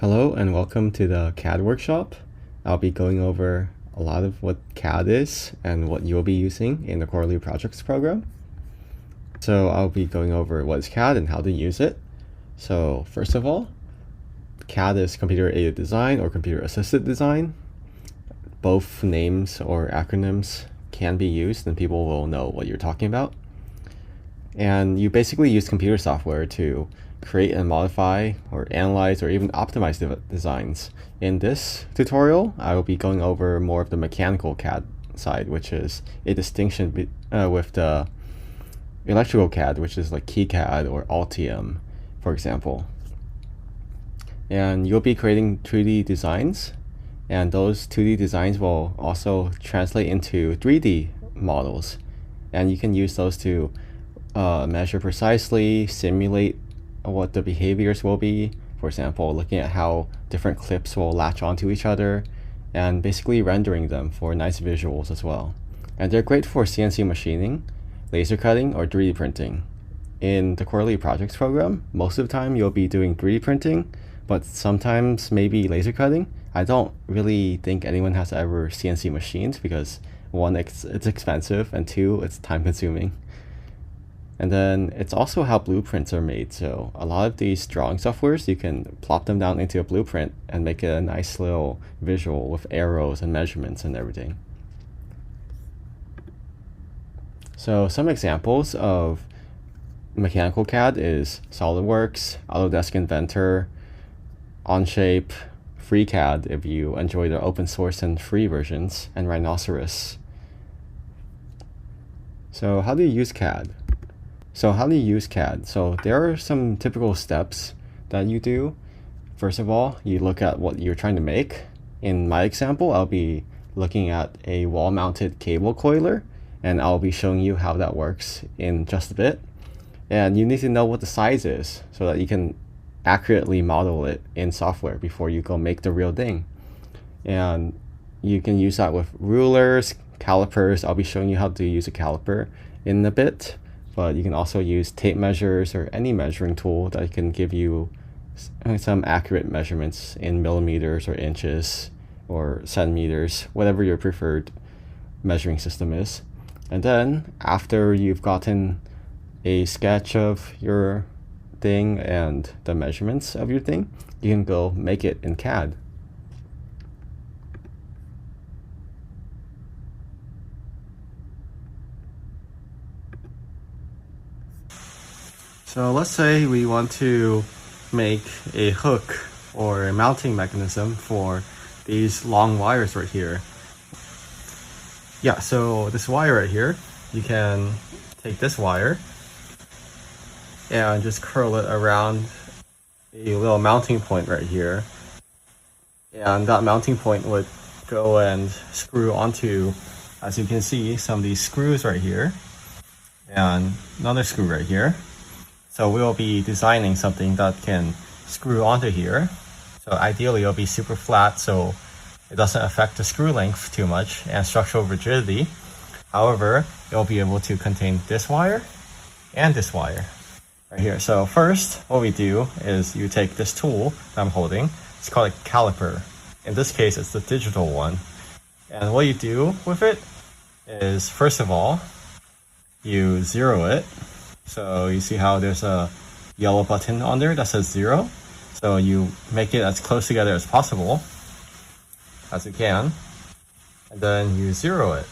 Hello and welcome to the CAD workshop. I'll be going over a lot of what CAD is and what you'll be using in the quarterly projects program. So I'll be going over what is CAD and how to use it. So first of all, CAD is computer aided design or computer assisted design. Both names or acronyms can be used and people will know what you're talking about. And you basically use computer software to create and modify or analyze or even optimize designs. In this tutorial, I will be going over more of the mechanical CAD side, which is a distinction with the electrical CAD, which is like KeyCAD or Altium, for example. And you'll be creating 2D designs, and those 2D designs will also translate into 3D models. And you can use those to measure precisely, simulate what the behaviors will be. For example, looking at how different clips will latch onto each other and basically rendering them for nice visuals as well. And they're great for CNC machining, laser cutting, or 3D printing. In the quarterly projects program, most of the time you'll be doing 3D printing, but sometimes maybe laser cutting. I don't really think anyone has ever CNC machined because one, it's expensive, and two, it's time consuming. And then it's also how blueprints are made. So a lot of these drawing softwares, you can plop them down into a blueprint and make it a nice little visual with arrows and measurements and everything. So some examples of mechanical CAD is SolidWorks, Autodesk Inventor, Onshape, FreeCAD if you enjoy the open source and free versions, and Rhinoceros. So how do you use CAD? So there are some typical steps that you do. First of all, you look at what you're trying to make. In my example, I'll be looking at a wall-mounted cable coiler, and I'll be showing you how that works in just a bit. And you need to know what the size is so that you can accurately model it in software before you go make the real thing. And you can use that with rulers, calipers. I'll be showing you how to use a caliper in a bit. But you can also use tape measures or any measuring tool that can give you some accurate measurements in millimeters or inches or centimeters, whatever your preferred measuring system is. And then after you've gotten a sketch of your thing and the measurements of your thing, you can go make it in CAD. So let's say we want to make a hook or a mounting mechanism for these long wires right here. Yeah, so this wire right here, you can take this wire and just curl it around a little mounting point right here. And that mounting point would go and screw onto, as you can see, some of these screws right here and another screw right here. So we'll be designing something that can screw onto here. So ideally it'll be super flat so it doesn't affect the screw length too much and structural rigidity. However, it'll be able to contain this wire and this wire right here. So first, what we do is you take this tool that I'm holding. It's called a caliper. In this case, it's the digital one. And what you do with it is, first of all, you zero it. So you see how there's a yellow button on there that says 0. So you make it as close together as possible as you can, and then you zero it.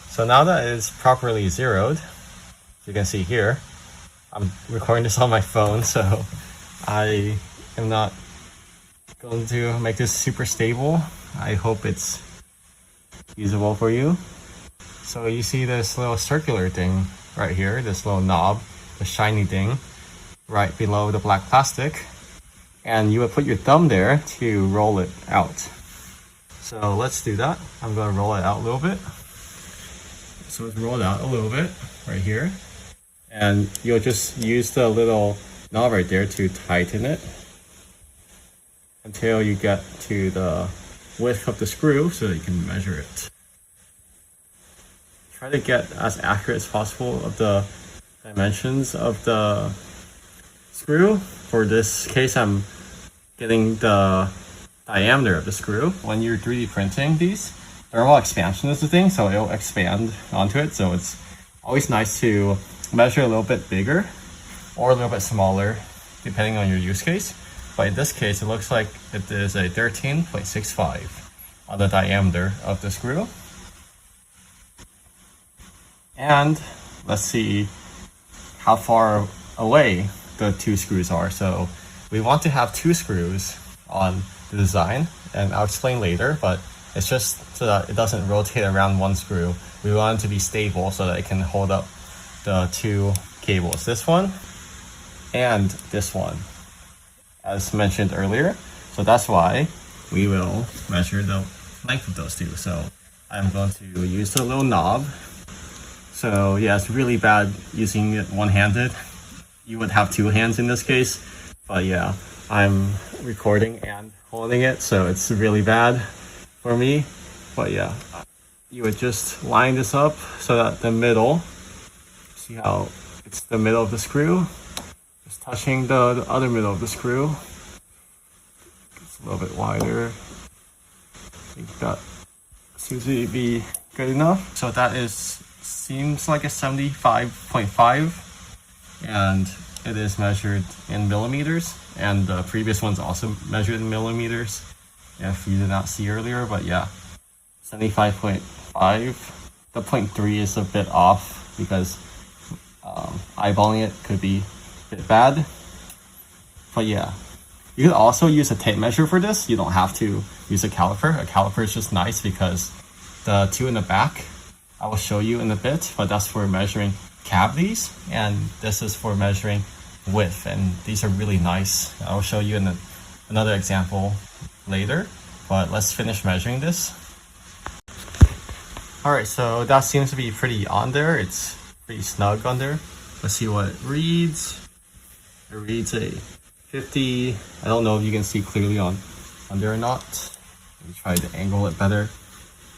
So now that it's properly zeroed, as you can see here, I'm recording this on my phone, so I am not going to make this super stable. I hope it's usable for you. So you see this little circular thing right here, this little knob, the shiny thing, right below the black plastic. And you would put your thumb there to roll it out. So let's do that. I'm going to roll it out a little bit. So it's rolled out a little bit right here. And you'll just use the little knob right there to tighten it until you get to the width of the screw so that you can measure it. Try to get as accurate as possible of the dimensions of the screw. For this case, I'm getting the diameter of the screw. When you're 3D printing these, thermal expansion is the thing, so it'll expand onto it. So it's always nice to measure a little bit bigger or a little bit smaller, depending on your use case. But in this case, it looks like it is a 13.65 on the diameter of the screw. And let's see how far away the two screws are. So we want to have two screws on the design, and I'll explain later, but it's just so that it doesn't rotate around one screw. We want it to be stable so that it can hold up the two cables, this one and this one, as mentioned earlier. So that's why we will measure the length of those two. So I'm going to use the little knob. So yeah, it's really bad using it one-handed. You would have two hands in this case, but yeah, I'm recording and holding it, so it's really bad for me. But yeah, you would just line this up so that the middle, see how it's the middle of the screw, just touching the other middle of the screw. It's a little bit wider. I think that seems to be good enough. So that seems like a 75.5, and it is measured in millimeters, and the previous one's also measured in millimeters, if you did not see earlier. But yeah, 75.5. The 0.3 is a bit off because eyeballing it could be a bit bad. But yeah, you could also use a tape measure for this. You don't have to use a caliper. A caliper is just nice because the two in the back, I will show you in a bit, but that's for measuring cavities, and this is for measuring width, and these are really nice. I'll show you in another example later, but let's finish measuring this. Alright, so that seems to be pretty on there. It's pretty snug on there. Let's see what it reads. It reads a 50. I don't know if you can see clearly on there or not. Let me try to angle it better.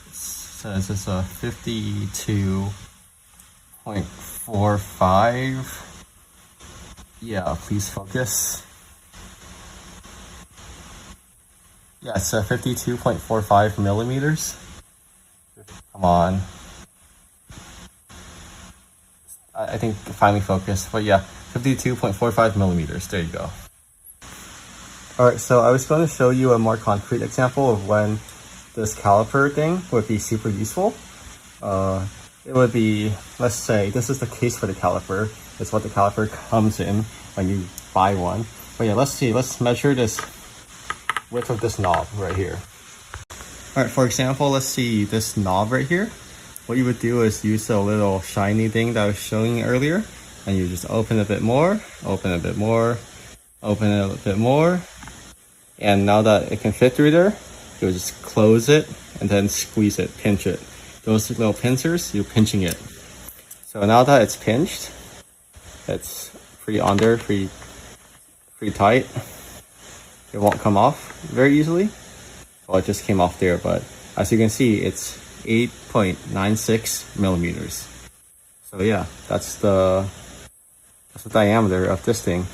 It says it's a 52.45. Yeah, please focus. Yeah, it's a 52.45 millimeters. Come on. I think it finally focused, but yeah, 52.45 millimeters. There you go. Alright, so I was going to show you a more concrete example of when this caliper thing would be super useful. It would be, let's say, this is the case for the caliper. It's what the caliper comes in when you buy one. But yeah, let's see. Let's measure this width of this knob right here. Alright, for example, let's see this knob right here. What you would do is use a little shiny thing that I was showing you earlier, and you just open a bit more, open a bit more, open it a bit more, and now that it can fit through there, you'll just close it and then squeeze it, pinch it. Those little pincers, you're pinching it. So now that it's pinched, it's pretty on there, pretty tight. It won't come off very easily. Well, it just came off there, but as you can see, it's 8.96 millimeters. So yeah, that's the diameter of this thing.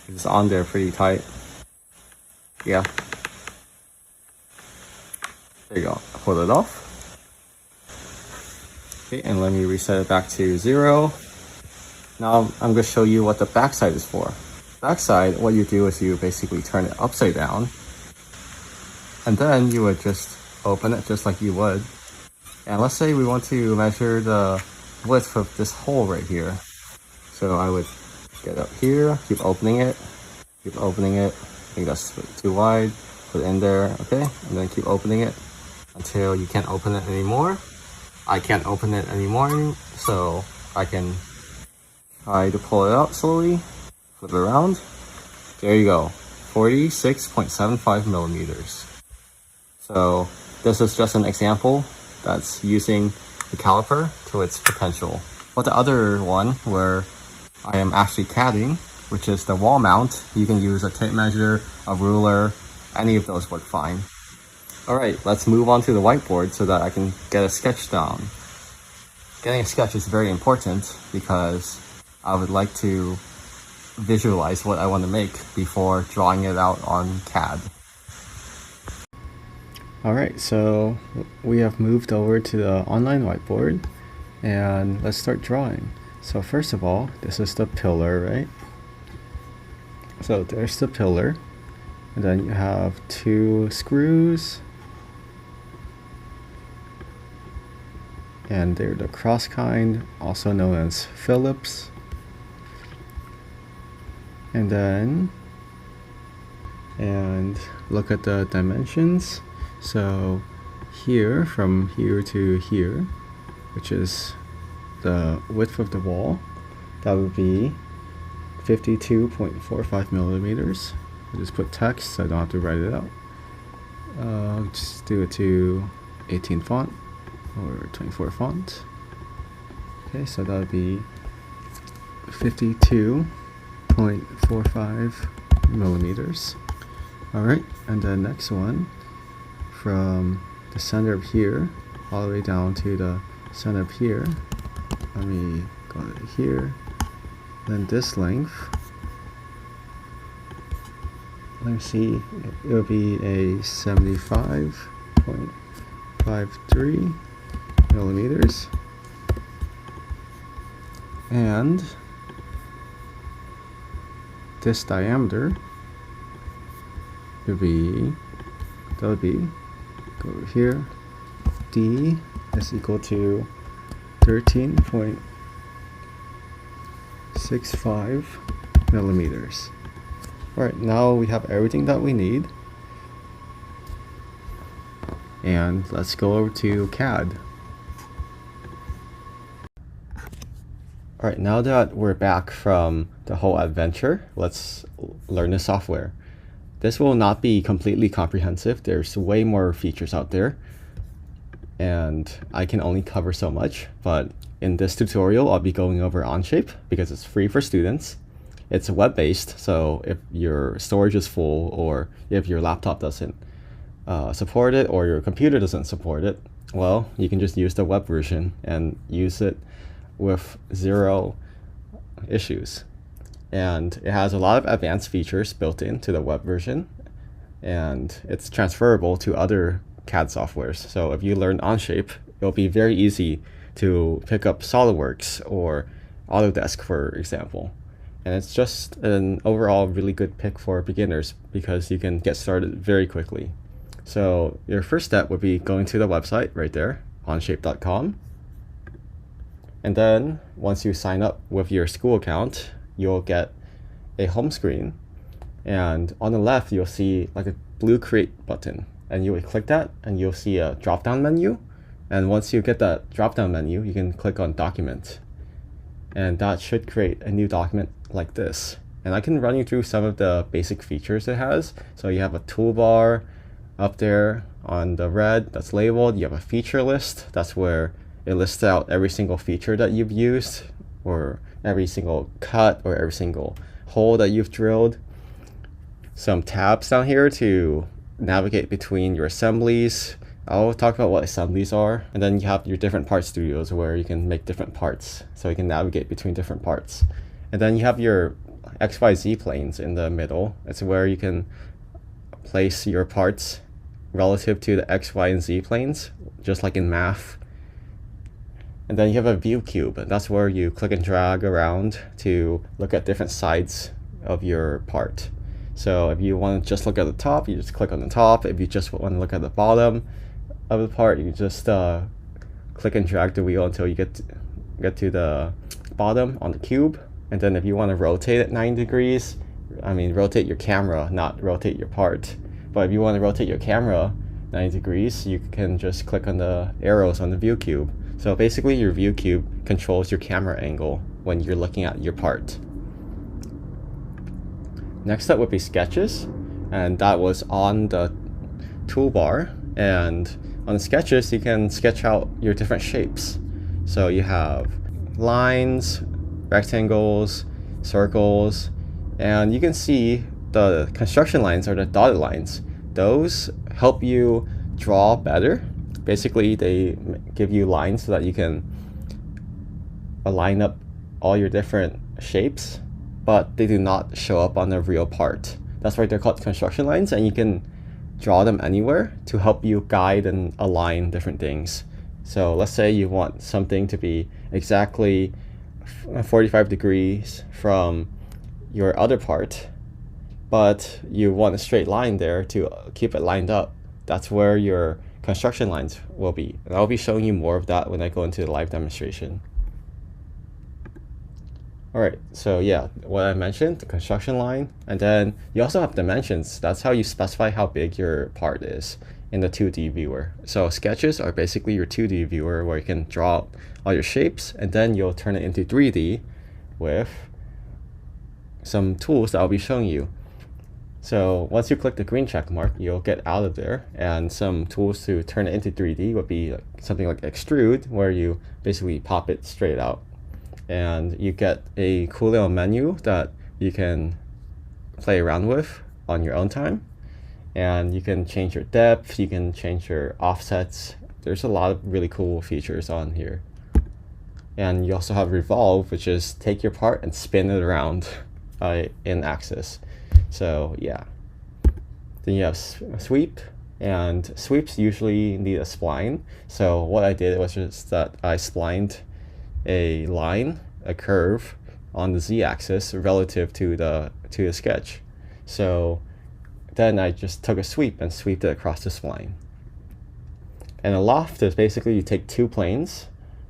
It's on there pretty tight. Yeah. There you go. Pull it off. Okay, and let me reset it back to 0. Now I'm going to show you what the backside is for. Backside, what you do is you basically turn it upside down, and then you would just open it just like you would. And let's say we want to measure the width of this hole right here. So I would get up here, keep opening it. I think that's too wide. Put it in there, okay? And then keep opening it until you can't open it anymore. I can't open it anymore, so I can try to pull it out slowly. Flip it around. There you go. 46.75 millimeters. So this is just an example that's using the caliper to its potential. But the other one where I am actually CADing, which is the wall mount, you can use a tape measure, a ruler, any of those work fine. Alright, let's move on to the whiteboard so that I can get a sketch down. Getting a sketch is very important because I would like to visualize what I want to make before drawing it out on CAD. Alright, so we have moved over to the online whiteboard and let's start drawing. So first of all, this is the pillar, right? So there's the pillar, and then you have 2 screws, and they're the cross kind, also known as Phillips. And look at the dimensions. So here, from here to here, which is the width of the wall, that would be 52.45 millimeters. I'll just put text so I don't have to write it out. Just do it to 18 font or 24 font. Okay, so that would be 52.45 millimeters. Alright, and the next one, from the center of here all the way down to the center of here, let me go to here, then this length, let me see, it will be a 75.53 millimeters, and this diameter would be, go over here, D is equal to 13.65 millimeters. Alright, now we have everything that we need. And let's go over to CAD. Alright, now that we're back from the whole adventure, let's learn the software. This will not be completely comprehensive. There's way more features out there, and I can only cover so much, but in this tutorial I'll be going over Onshape because it's free for students. It's web-based, so if your storage is full or if your laptop doesn't support it or your computer doesn't support it, well, you can just use the web version and use it with 0 issues. And it has a lot of advanced features built into the web version, and it's transferable to other CAD softwares. So if you learn Onshape, it'll be very easy to pick up SolidWorks or Autodesk, for example. And it's just an overall really good pick for beginners because you can get started very quickly. So your first step would be going to the website right there, onshape.com. And then once you sign up with your school account, you'll get a home screen, and on the left you'll see like a blue create button, and you would click that and you'll see a drop down menu, and once you get that drop down menu you can click on document, and that should create a new document like this. And I can run you through some of the basic features it has. So you have a toolbar up there on the red that's labeled. You have a feature list, that's where it lists out every single feature that you've used, or every single cut, or every single hole that you've drilled. Some tabs down here to navigate between your assemblies. I'll talk about what assemblies are. And then you have your different part studios where you can make different parts, so you can navigate between different parts. And then you have your XYZ planes in the middle. It's where you can place your parts relative to the X, Y, and Z planes, just like in math. And then you have a view cube, and that's where you click and drag around to look at different sides of your part. So if you want to just look at the top, you just click on the top. If you just want to look at the bottom of the part, you just click and drag the wheel until you get to the bottom on the cube. And then if you want to rotate it 90 degrees, I mean rotate your camera, not rotate your part. But if you want to rotate your camera 90 degrees, you can just click on the arrows on the view cube. So basically your view cube controls your camera angle when you're looking at your part. Next up would be sketches, and that was on the toolbar. And on the sketches, you can sketch out your different shapes. So you have lines, rectangles, circles, and you can see the construction lines are the dotted lines. Those help you draw better. Basically, they give you lines so that you can align up all your different shapes but they do not show up on the real part. That's why they're called construction lines, and you can draw them anywhere to help you guide and align different things. So let's say you want something to be exactly 45 degrees from your other part, but you want a straight line there to keep it lined up. That's where your construction lines will be. And I'll be showing you more of that when I go into the live demonstration. All right, so yeah, what I mentioned, the construction line, and then you also have dimensions. That's how you specify how big your part is in the 2D viewer. So sketches are basically your 2D viewer where you can draw all your shapes, and then you'll turn it into 3D with some tools that I'll be showing you. So once you click the green check mark, you'll get out of there, and some tools to turn it into 3D would be something like extrude, where you basically pop it straight out. And you get a cool little menu that you can play around with on your own time. And you can change your depth, you can change your offsets. There's a lot of really cool features on here. And you also have revolve, which is take your part and spin it around in axis. So yeah. Then you have sweep, and sweeps usually need a spline. So what I did was just that I splined a line, a curve on the z-axis relative to the sketch. So then I just took a sweep and sweeped it across the spline. And a loft is basically you take two planes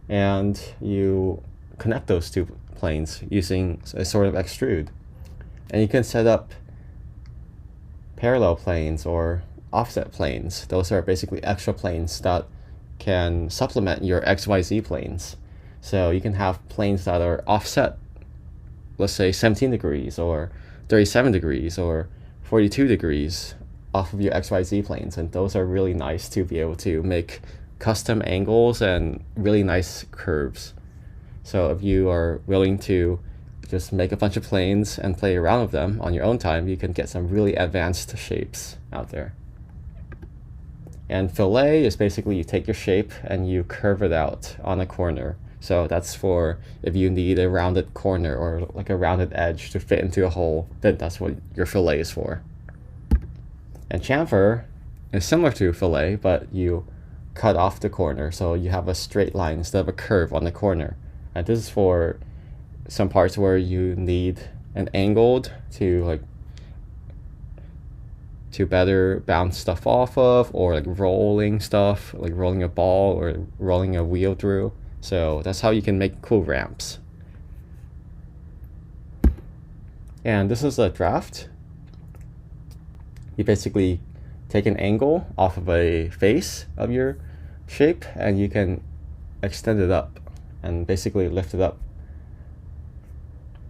and you connect those two planes using a sort of extrude. And you can set up parallel planes or offset planes. Those are basically extra planes that can supplement your XYZ planes. So you can have planes that are offset, let's say 17 degrees or 37 degrees or 42 degrees off of your XYZ planes. And those are really nice to be able to make custom angles and really nice curves. So if you are willing to just make a bunch of planes and play around with them on your own time, you can get some really advanced shapes out there. And fillet is basically you take your shape and you curve it out on a corner. So that's for if you need a rounded corner or like a rounded edge to fit into a hole, then that's what your fillet is for. And chamfer is similar to fillet, but you cut off the corner. So you have a straight line instead of a curve on the corner. And this is for some parts where you need an angled to better bounce stuff off of, or like rolling stuff, like rolling a ball or rolling a wheel through. So that's how you can make cool ramps. And this is a draft. You basically take an angle off of a face of your shape and you can extend it up and basically lift it up.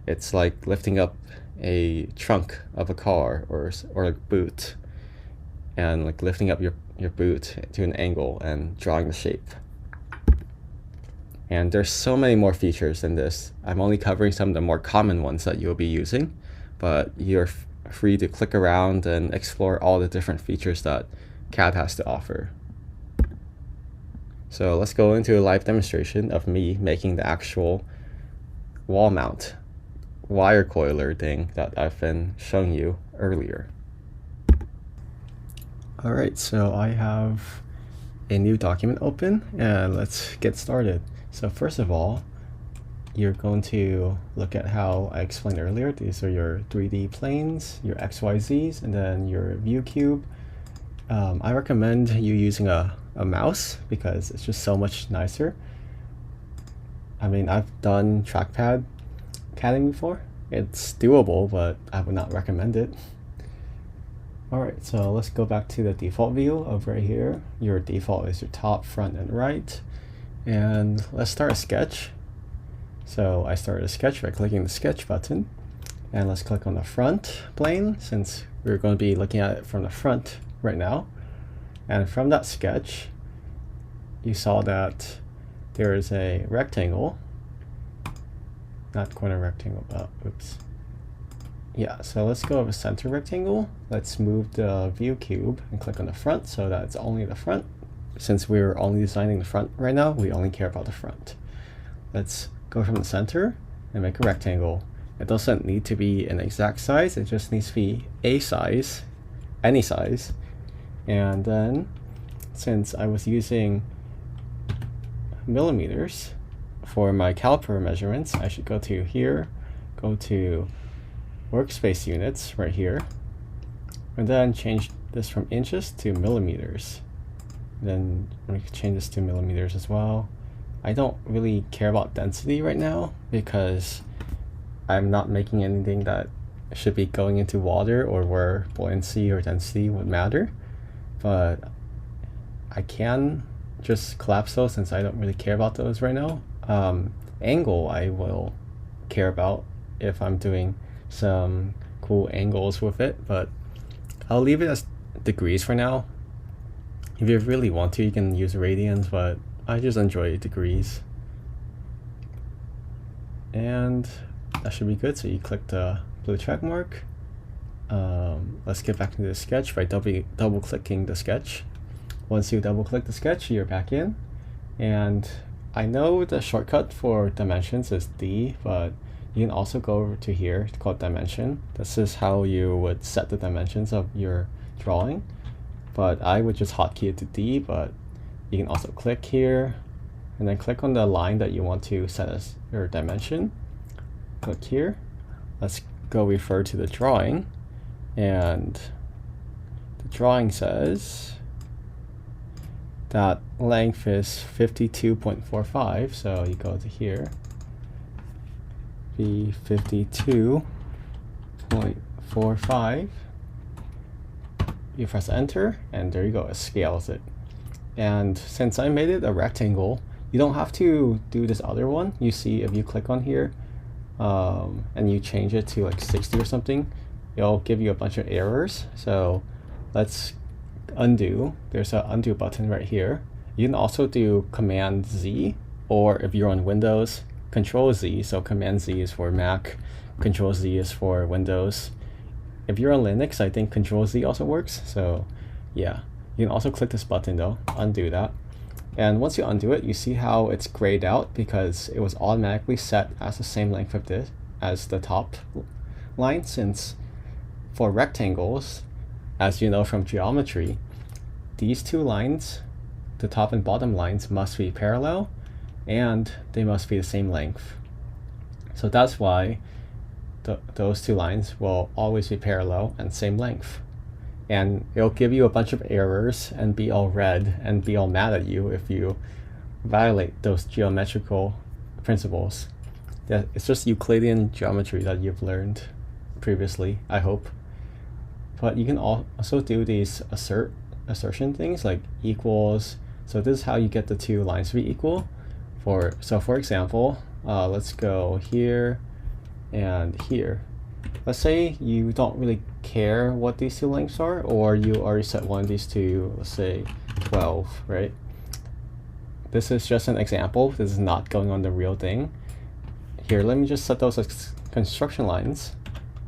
It's like lifting up a trunk of a car or a boot, and like lifting up your boot to an angle and drawing the shape. And there's so many more features in this. I'm only covering some of the more common ones that you'll be using, but you're free to click around and explore all the different features that CAD has to offer. So let's go into a live demonstration of me making the actual wall mount wire coiler thing that I've been showing you earlier. All right, so I have a new document open and let's get started. So first of all, you're going to look at how I explained earlier. These are your 3D planes, your XYZs, and then your view cube. I recommend you using a mouse because it's just so much nicer. I mean, I've done trackpad CADing before. It's doable, but I would not recommend it. All right, so let's go back to the default view of right here. Your default is your top, front, and right. And let's start a sketch. So I started a sketch by clicking the sketch button. And let's click on the front plane since we're going to be looking at it from the front right now. And from that sketch, you saw that there is a rectangle. Not corner rectangle, oops. Yeah, so let's go with a center rectangle. Let's move the view cube and click on the front so that it's only the front. Since we're only designing the front right now, we only care about the front. Let's go from the center and make a rectangle. It doesn't need to be an exact size, it just needs to be a size, any size. And then since I was using millimeters for my caliper measurements, I should go to here, go to workspace units right here, and then change this from inches to millimeters. Then we can change this to millimeters as well. I don't really care about density right now because I'm not making anything that should be going into water or where buoyancy or density would matter. But I can just collapse those since I don't really care about those right now. Angle I will care about if I'm doing some cool angles with it, but I'll leave it as degrees for now. If you really want to, you can use radians, but I just enjoy degrees. And that should be good. So you click the blue check mark. Let's get back into the sketch by double clicking the sketch. Once you double click the sketch, you're back in. And I know the shortcut for dimensions is D, but you can also go over to here, it's called dimension. This is how you would set the dimensions of your drawing. But I would just hotkey it to D, but you can also click here and then click on the line that you want to set as your dimension. Click here. Let's go refer to the drawing. And the drawing says that length is 52.45. So you go to here, be 52.45. You press enter, and there you go, it scales it. And since I made it a rectangle, you don't have to do this other one. You see, if you click on here and you change it to like 60 or something, it'll give you a bunch of errors. So let's undo. There's an undo button right here. You can also do Command Z, or if you're on Windows, Control Z. So Command Z is for Mac, Control Z is for Windows. If you're on Linux, I think Control Z also works. So yeah, you can also click this button though, undo that. And once you undo it, you see how it's grayed out because it was automatically set as the same length of this as the top line, since for rectangles, as you know from geometry, these two lines, the top and bottom lines, must be parallel and they must be the same length. So that's why those two lines will always be parallel and same length. And it'll give you a bunch of errors and be all red and be all mad at you if you violate those geometrical principles. It's just Euclidean geometry that you've learned previously, I hope. But you can also do these assertion things like equals. So this is how you get the two lines to be equal. So for example, let's go here and here. Let's say you don't really care what these two lengths are, or you already set one of these to, let's say 12, right? This is just an example. This is not going on the real thing. Here, let me just set those as construction lines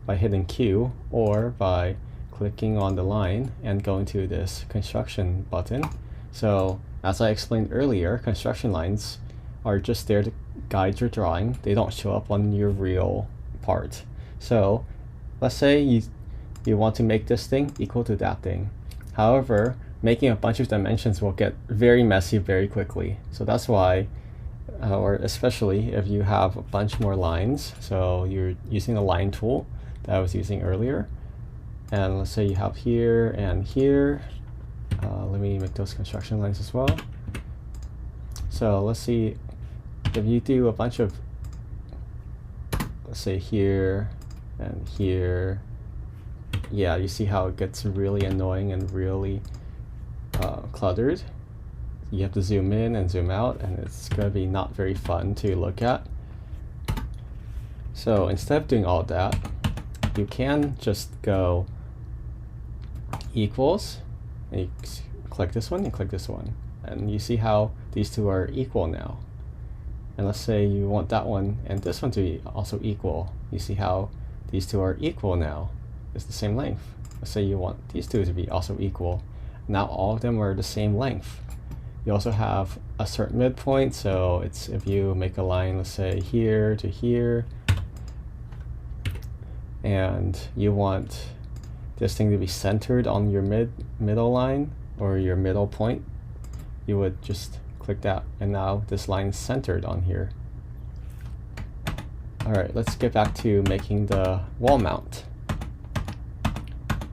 by hitting Q, or by clicking on the line and going to this construction button. So as I explained earlier, construction lines are just there to guide your drawing. They don't show up on your real part. So let's say you want to make this thing equal to that thing. However, making a bunch of dimensions will get very messy very quickly. So that's why, or especially if you have a bunch more lines, so you're using the line tool that I was using earlier, and let's say you have here and here. Let me make those construction lines as well. So let's see, if you do a bunch of, let's say here and here, yeah, you see how it gets really annoying and really cluttered. You have to zoom in and zoom out, and it's going to be not very fun to look at. So instead of doing all that, you can just go equals, and you click this one and click this one, and you see how these two are equal now. And let's say you want that one and this one to be also equal. You see how these two are equal now. It's the same length. Let's say you want these two to be also equal. Now all of them are the same length. You also have a certain midpoint, so it's if you make a line, let's say here to here, and you want this thing to be centered on your middle line or your middle point, you would just click that, and now this line is centered on here. Alright, let's get back to making the wall mount.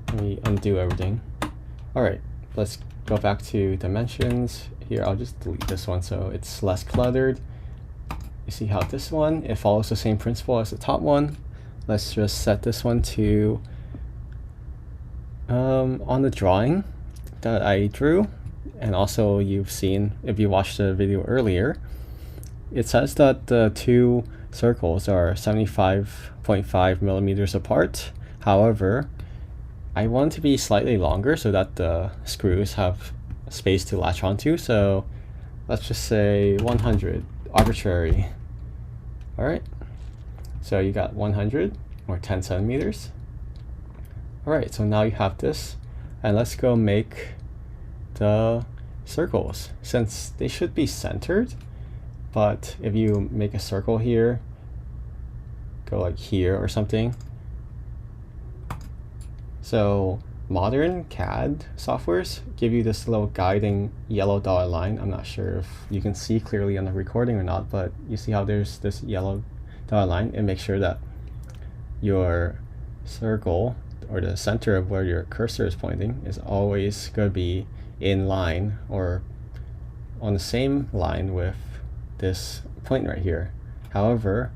Let me undo everything. Alright, let's go back to dimensions. Here, I'll just delete this one so it's less cluttered. You see how this one, it follows the same principle as the top one. Let's just set this one to on the drawing that I drew, and also you've seen, if you watched the video earlier, it says that the two circles are 75.5 millimeters apart. However, I want it to be slightly longer so that the screws have space to latch onto, so let's just say 100, arbitrary. Alright, so you got 100 or 10 centimeters. Alright, so now you have this, and let's go make the circles, since they should be centered. But if you make a circle here, go like here or something. So modern CAD softwares give you this little guiding yellow dotted line. I'm not sure if you can see clearly on the recording or not, but you see how there's this yellow dotted line, and make sure that your circle or the center of where your cursor is pointing is always going to be in line or on the same line with this point right here. However,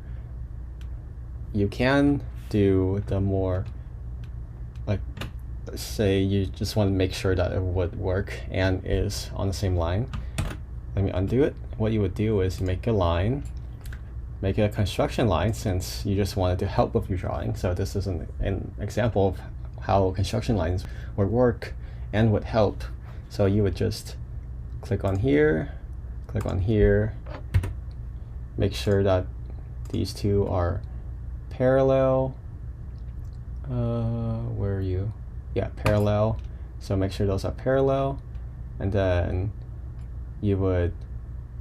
you can do the more, like, say you just want to make sure that it would work and is on the same line. Let me undo it. What you would do is make a line, make it a construction line, since you just wanted to help with your drawing. So this is an example of how construction lines would work and would help. So you would just click on here, make sure that these two are parallel. Where are you? Yeah, parallel. So make sure those are parallel, and then you would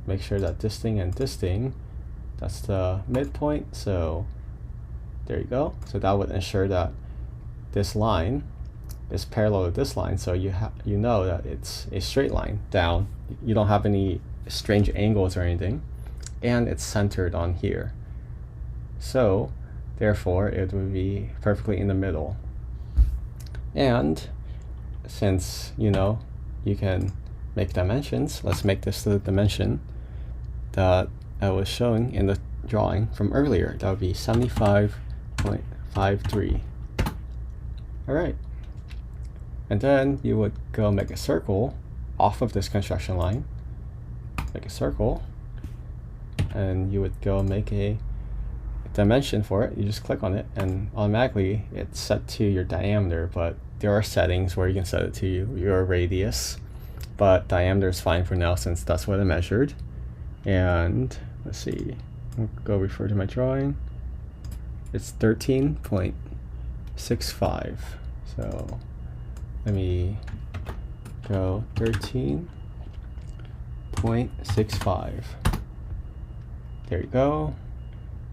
make sure that this thing and this thing, that's the midpoint. So there you go. So that would ensure that this line is parallel to this line, so you know that it's a straight line down. You don't have any strange angles or anything, and it's centered on here. So therefore it would be perfectly in the middle. And since you know you can make dimensions, let's make this the dimension that I was showing in the drawing from earlier. That would be 75.53. Alright, and then you would go make a circle off of this construction line, make a circle, and you would go make a dimension for it. You just click on it and automatically it's set to your diameter, but there are settings where you can set it to your radius, but diameter is fine for now since that's what I measured. And let's see, I'll go refer to my drawing. It's 13.65. So let me go 13.65. There you go.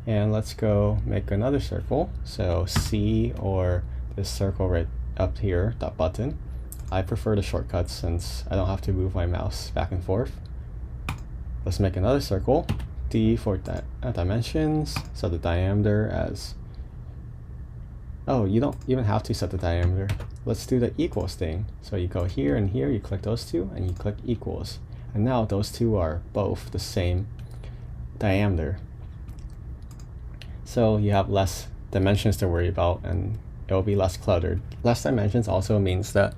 And let's go make another circle. So C, or this circle right up here, that button. I prefer the shortcuts since I don't have to move my mouse back and forth. Let's make another circle. D for dimensions, so the diameter as, oh, you don't even have to set the diameter. Let's do the equals thing. So you go here and here, you click those two, and you click equals. And now those two are both the same diameter. So you have less dimensions to worry about, and it will be less cluttered. Less dimensions also means that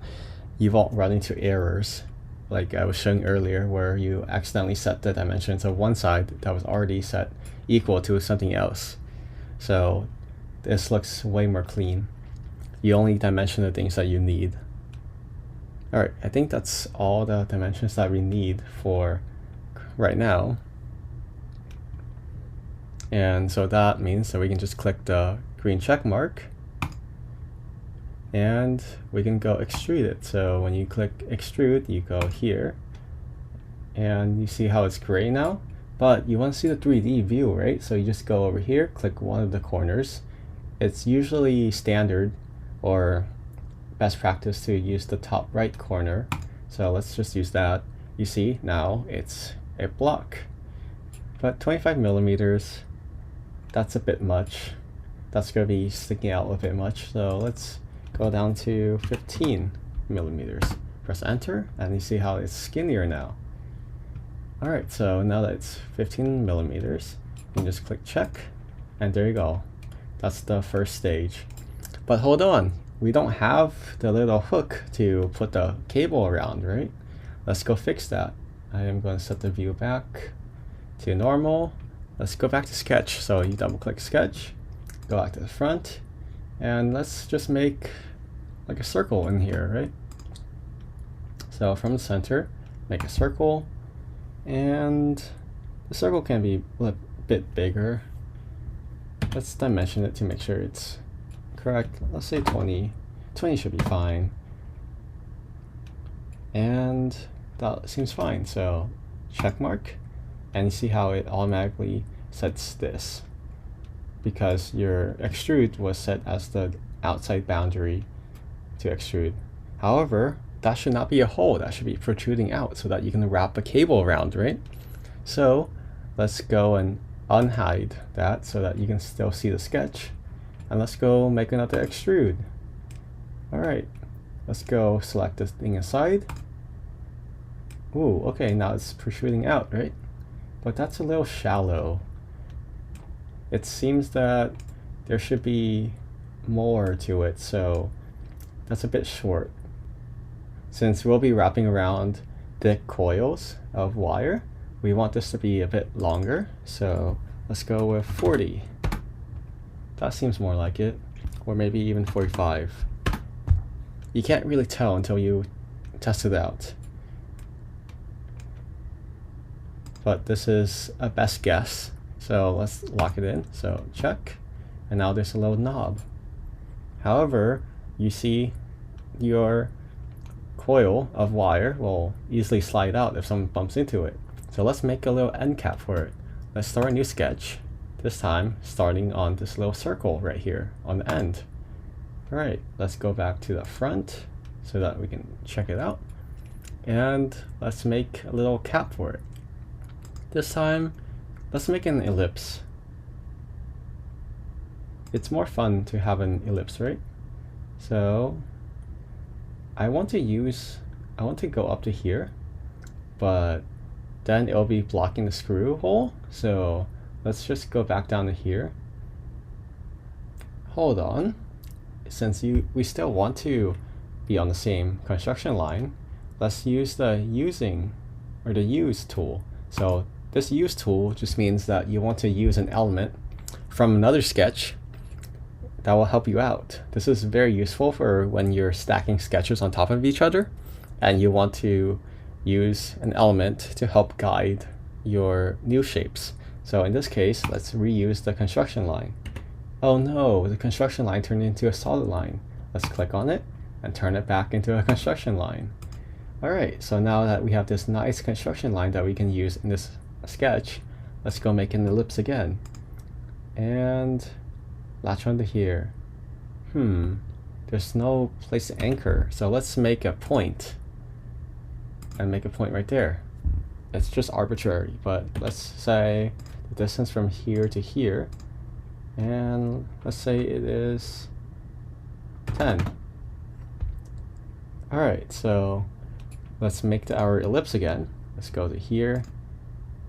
you won't run into errors, like I was showing earlier, where you accidentally set the dimensions of one side that was already set equal to something else. So this looks way more clean. You only dimension the things that you need. Alright, I think that's all the dimensions that we need for right now. And so that means that we can just click the green check mark and we can go extrude it. So when you click extrude, you go here and you see how it's gray now, but you want to see the 3D view, right? So you just go over here, click one of the corners, it's usually standard or best practice to use the top right corner. So let's just use that. You see, now it's a block. But 25 millimeters, that's a bit much. That's going to be sticking out a bit much. So let's go down to 15 millimeters. Press enter, and you see how it's skinnier now. Alright, so now that it's 15 millimeters, you can just click check, and there you go. That's the first stage. But hold on, we don't have the little hook to put the cable around, right? Let's go fix that. I am going to set the view back to normal. Let's go back to sketch. So you double click sketch, go back to the front, and let's just make like a circle in here, right? So from the center, make a circle, and the circle can be a bit bigger. Let's dimension it to make sure it's correct. Let's say 20. 20 should be fine. And that seems fine. So check mark, and you see how it automatically sets this because your extrude was set as the outside boundary to extrude. However, that should not be a hole, that should be protruding out so that you can wrap a cable around, right? So let's go and unhide that so that you can still see the sketch. And let's go make another extrude. Alright, let's go select this thing aside. Ooh, okay, now it's protruding out, right? But that's a little shallow. It seems that there should be more to it, so that's a bit short. Since we'll be wrapping around thick coils of wire, we want this to be a bit longer, so let's go with 40. That seems more like it, or maybe even 45. You can't really tell until you test it out. But this is a best guess, so let's lock it in. So check, and now there's a little knob. However, you see your coil of wire will easily slide out if someone bumps into it. So let's make a little end cap for it. Let's start a new sketch, this time starting on this little circle right here on the end. Alright, let's go back to the front so that we can check it out. And let's make a little cap for it. This time, let's make an ellipse. It's more fun to have an ellipse, right? So I want to go up to here, but then it'll be blocking the screw hole. So let's just go back down to here. Hold on. Since we still want to be on the same construction line, let's use the use tool. So this use tool just means that you want to use an element from another sketch that will help you out. This is very useful for when you're stacking sketches on top of each other and you want to use an element to help guide your new shapes. So in this case, let's reuse the construction line. Oh no, the construction line turned into a solid line. Let's click on it and turn it back into a construction line. Alright, so now that we have this nice construction line that we can use in this sketch, let's go make an ellipse again. And latch onto here. There's no place to anchor, so let's make a point. And make a point right there. It's just arbitrary, but let's say the distance from here to here, and let's say it is 10. Alright, so let's make our ellipse again. Let's go to here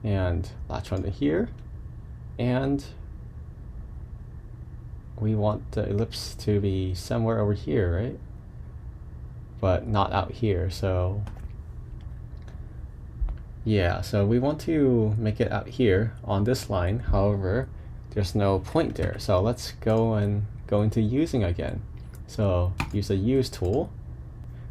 and latch onto here, and we want the ellipse to be somewhere over here, right? But not out here, so yeah, so we want to make it out here on this line. However, there's no point there, so let's go into using again. So use the use tool.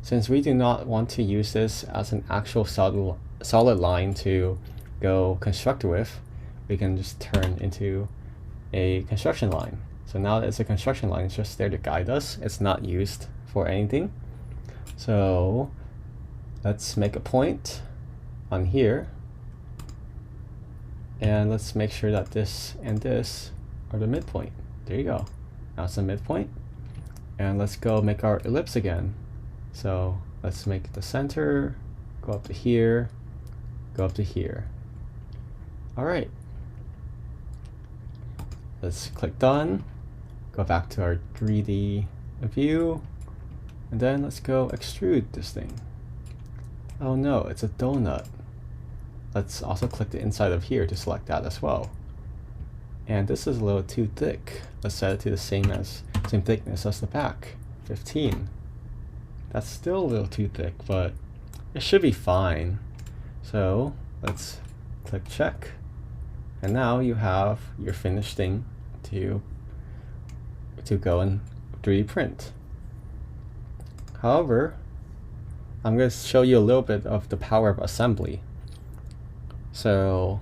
Since we do not want to use this as an actual solid line to go construct with, we can just turn into a construction line. So now that it's a construction line, it's just there to guide us. It's not used for anything. So let's make a point on here, and let's make sure that this and this are the midpoint. There you go. Now it's the midpoint. And let's go make our ellipse again. So let's make the center, go up to here, go up to here. All right. Let's click done, go back to our 3D view, and then let's go extrude this thing. Oh no, it's a donut. Let's also click the inside of here to select that as well. And this is a little too thick. Let's set it to the same thickness as the back, 15. That's still a little too thick, but it should be fine. So let's click check. And now you have your finished thing to go and 3D print. However, I'm going to show you a little bit of the power of assembly. So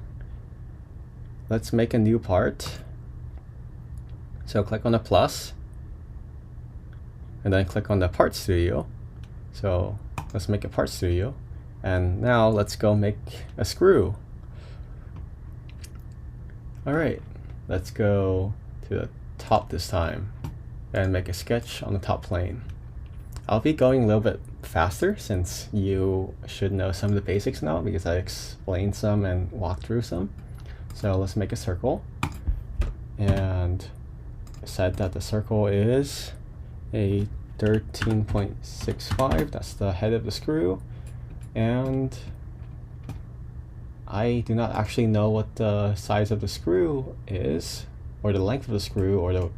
let's make a new part. So click on the plus, and then click on the part studio. So let's make a part studio. And now let's go make a screw. Alright, let's go to the top this time and make a sketch on the top plane. I'll be going a little bit faster since you should know some of the basics now because I explained some and walked through some. So let's make a circle and set that the circle is a 13.65. That's the head of the screw. And I do not actually know what the size of the screw is, or the length of the screw, or the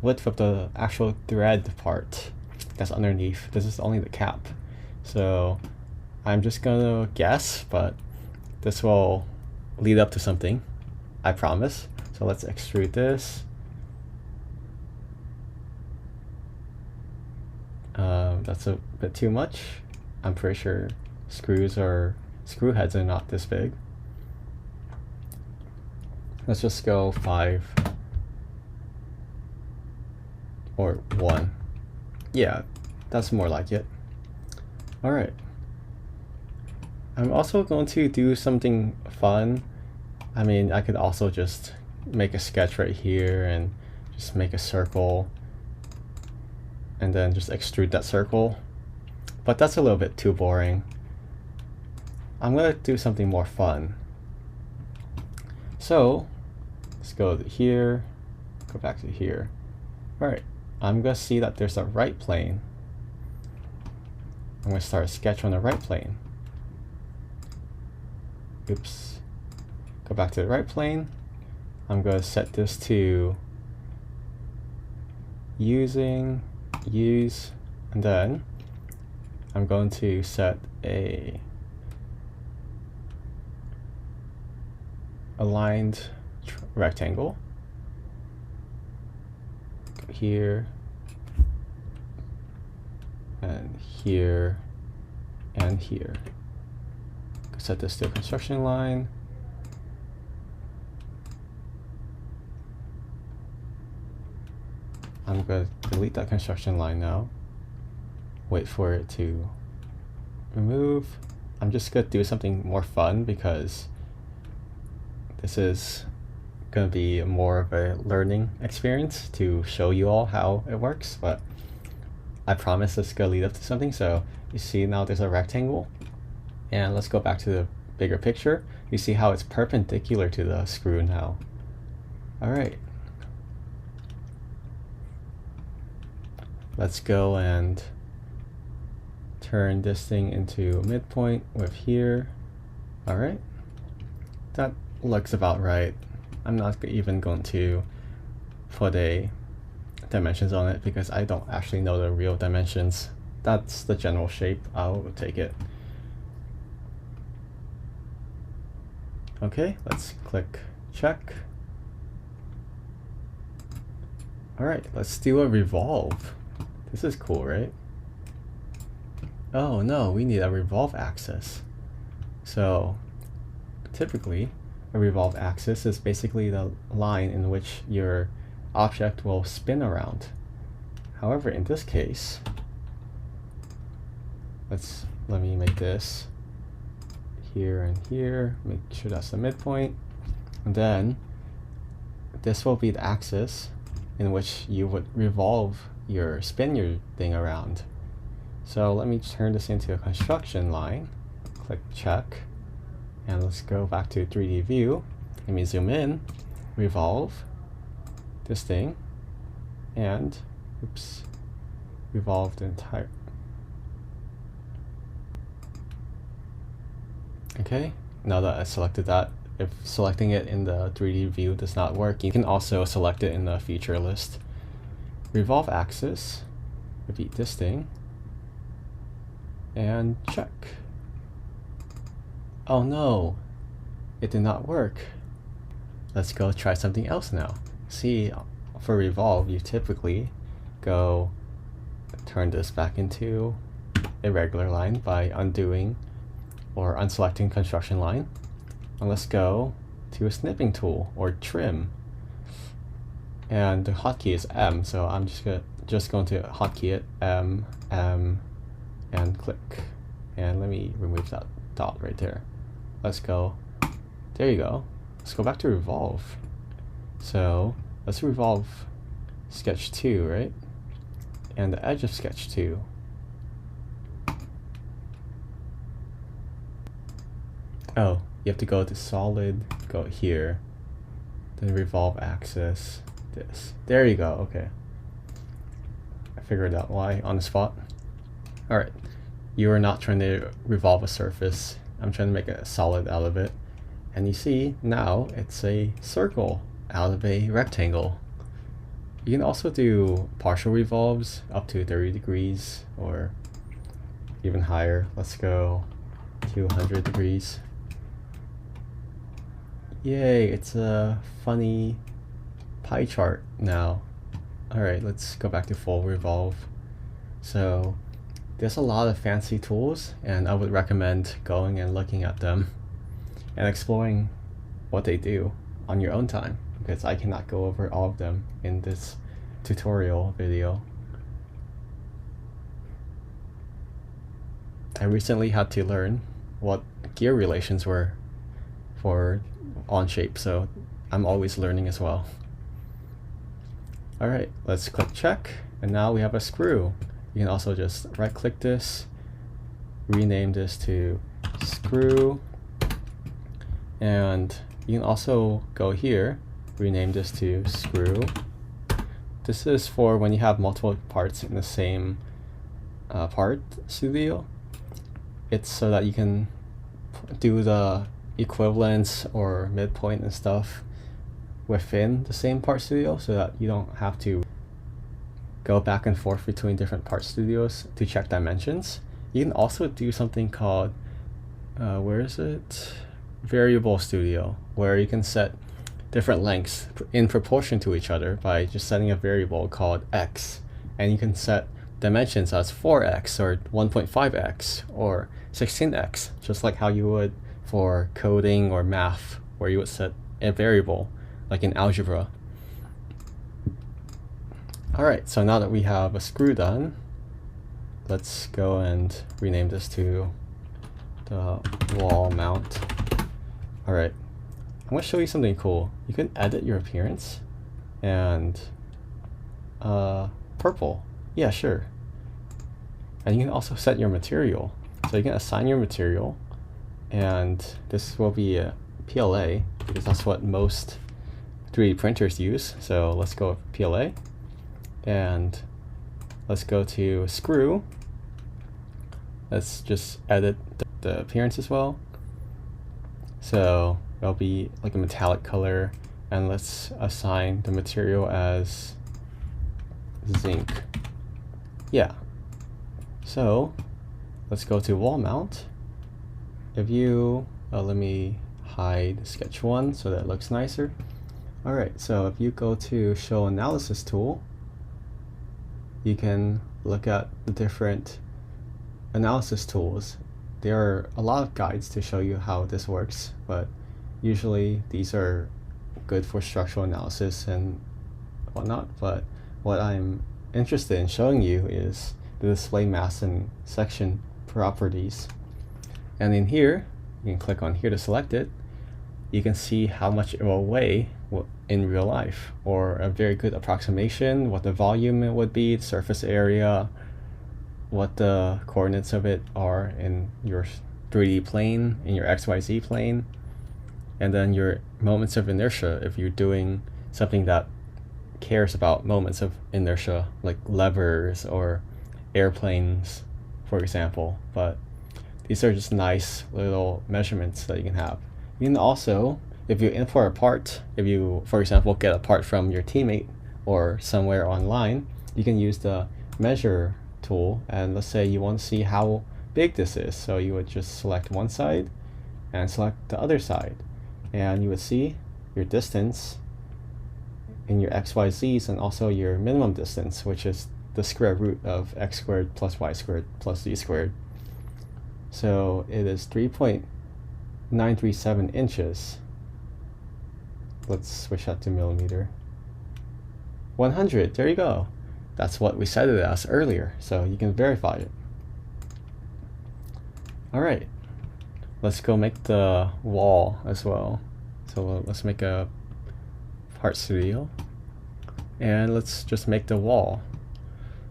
width of the actual thread part that's underneath. This is only the cap. So I'm just gonna guess, but this will lead up to something, I promise. So let's extrude this. That's a bit too much. I'm pretty sure screw heads are not this big. Let's just go 5 or 1. Yeah, that's more like it. All right. I'm also going to do something fun. I mean, I could also just make a sketch right here and just make a circle and then just extrude that circle. But that's a little bit too boring. I'm going to do something more fun. So let's go to here, go back to here. All right, I'm going to see that there's a right plane. I'm going to start a sketch on the right plane. Oops. Go back to the right plane. I'm going to set this to use, and then I'm going to set a aligned rectangle. Go here, and here, and here. Set this to a construction line. I'm going to delete that construction line now. Wait for it to remove. I'm just going to do something more fun because this is going to be more of a learning experience to show you all how it works, but I promise it's going to lead up to something. So you see now there's a rectangle, and let's go back to the bigger picture. You see how it's perpendicular to the screw now. All right. Let's go and turn this thing into a midpoint with here. All right. That looks about right. I'm not even going to put a dimensions on it because I don't actually know the real dimensions. That's the general shape. I'll take it. Okay, let's click check. All right, let's do a revolve. This is cool, right? Oh no, we need a revolve axis. So typically, a revolve axis is basically the line in which your object will spin around. However, in this case, let me make this here and here, make sure that's the midpoint, and then this will be the axis, in which you would revolve spin your thing around. So let me turn this into a construction line. Click check. And let's go back to 3D view. Let me zoom in, revolve this thing, and oops, revolve the entire. Okay, now that I selected that, if selecting it in the 3D view does not work, you can also select it in the feature list. Revolve axis, repeat this thing, and check. Oh no, it did not work. Let's go try something else now. See, for revolve, you typically go turn this back into a regular line by undoing or unselecting construction line. And let's go to a snipping tool or trim. And the hotkey is M, so I'm just going to hotkey it M, and click. And let me remove that dot right there. Let's go. There you go. Let's go back to revolve. So let's revolve sketch 2, right? And the edge of sketch 2. Oh, you have to go to solid, go here, then revolve axis, this. There you go, okay. I figured out why on the spot. Alright, you are not trying to revolve a surface. I'm trying to make a solid out of it. And you see, now it's a circle out of a rectangle. You can also do partial revolves up to 30 degrees or even higher. Let's go 200 degrees. Yay, it's a funny pie chart now. Alright, let's go back to full revolve. So there's a lot of fancy tools, and I would recommend going and looking at them and exploring what they do on your own time, because I cannot go over all of them in this tutorial video. I recently had to learn what gear relations were for Onshape, so I'm always learning as well. Alright, let's click check, and now we have a screw. You can also just right click this, rename this to screw, and you can also go here, rename this to screw. This is for when you have multiple parts in the same part studio. It's so that you can do the equivalence or midpoint and stuff within the same part studio, so that you don't have to go back and forth between different part studios to check dimensions. You can also do something called where is it? Variable studio, where you can set different lengths in proportion to each other by just setting a variable called x, and you can set dimensions as 4x or 1.5x or 16x, just like how you would for coding or math, where you would set a variable like in algebra. Alright, so now that we have a screw done, let's go and rename this to the wall mount. Alright, I'm going to show you something cool. You can edit your appearance and purple. Yeah, sure. And you can also set your material. So you can assign your material, and this will be a PLA because that's what most 3D printers use. So let's go with PLA, and let's go to screw. Let's just edit the appearance as well. So it'll be like a metallic color, and let's assign the material as zinc. Yeah. So let's go to wall mount. If you let me hide sketch 1 so that it looks nicer. Alright, so if you go to show analysis tool, you can look at the different analysis tools. There are a lot of guides to show you how this works, but usually these are good for structural analysis and whatnot. But what I'm interested in showing you is the display mass and section properties. And in here, you can click on here to select it. you can see how much it will weigh in real life, or a very good approximation, what the volume it would be, the surface area, what the coordinates of it are in your 3D plane, in your XYZ plane, and then your moments of inertia if you're doing something that cares about moments of inertia, like levers or airplanes, for example. But these are just nice little measurements that you can have. You can also, if you import a part, if you, for example, get a part from your teammate or somewhere online, you can use the measure tool, and let's say you want to see how big this is. So you would just select one side and select the other side, and you would see your distance in your XYZs and also your minimum distance, which is the square root of x squared plus y squared plus z squared. So it is 3.937 inches. Let's switch that to millimeter. 100, there you go. That's what we set it as earlier, so you can verify it. All right, let's go make the wall as well. So let's make a part studio, and let's just make the wall.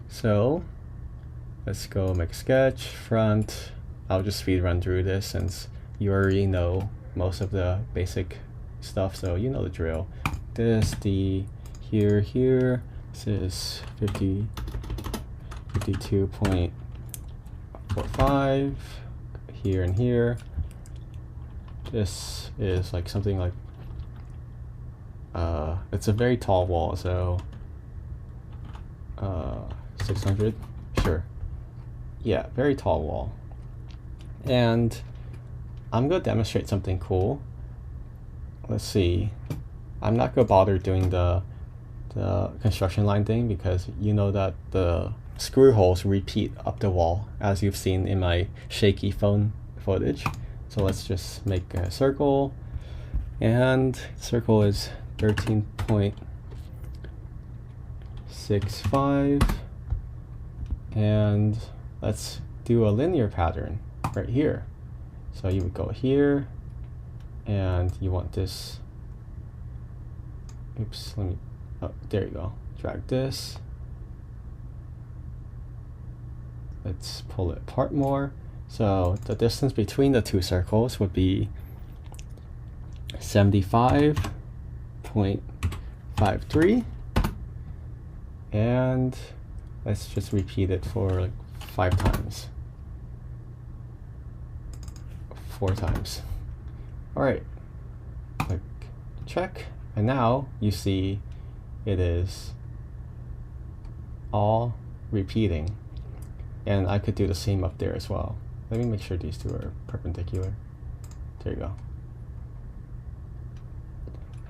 So let's go make a sketch, front. I'll just speed run through this since you already know most of the basic stuff, so you know the drill. This, the here, this is 52.45 here and here. This is like something like it's a very tall wall, so 600, sure. Yeah, very tall wall. And I'm gonna demonstrate something cool. Let's see. I'm not gonna bother doing the construction line thing because you know that the screw holes repeat up the wall, as you've seen in my shaky phone footage. So let's just make a circle, and circle is 13.65, and let's do a linear pattern right here. So you would go here, and you want this, oops, let me, oh, there you go, drag this. Let's pull it apart more. So the distance between the two circles would be 75.53, and let's just repeat it for like 5 times. 4 times. All right, click check, and now you see it is all repeating, and I could do the same up there as well. Let me make sure these two are perpendicular. There you go.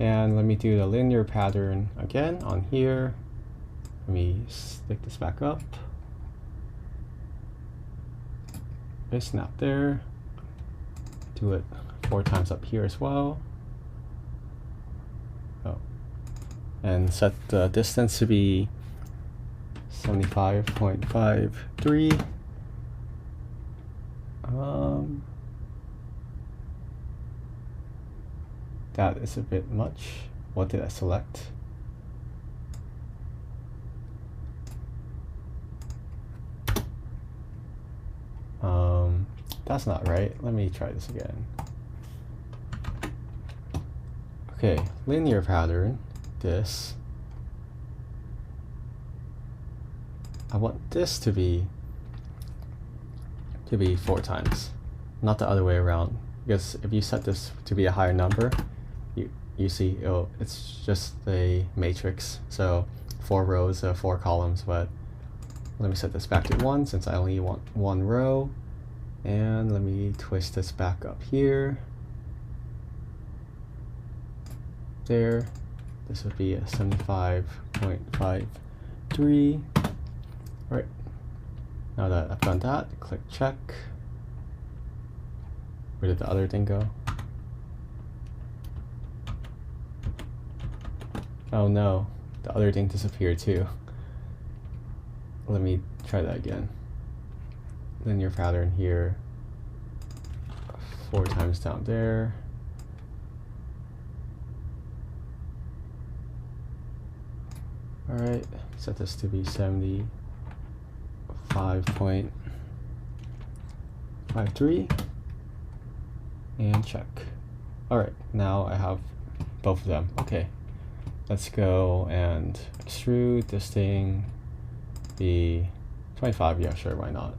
And let me do the linear pattern again on here. Let me stick this back up. Okay, snap there. Do it 4 times up here as well. Oh. And set the distance to be 75.53. That is a bit much. What did I select? That's not right. Let me try this again. Okay, linear pattern, this. I want this to be 4 times, not the other way around. Because if you set this to be a higher number, you see it's just a matrix. So 4 rows, 4 columns. But let me set this back to 1 since I only want 1 row. And let me twist this back up here. There. This would be a 75.53. All right. Now that I've done that, click check. Where did the other thing go? Oh no, the other thing disappeared too. Let me try that again. Linear pattern here. 4 times down there. All right, set this to be 75.53 and check. All right, now I have both of them. Okay, let's go and extrude this thing be 25. Yeah, sure, why not?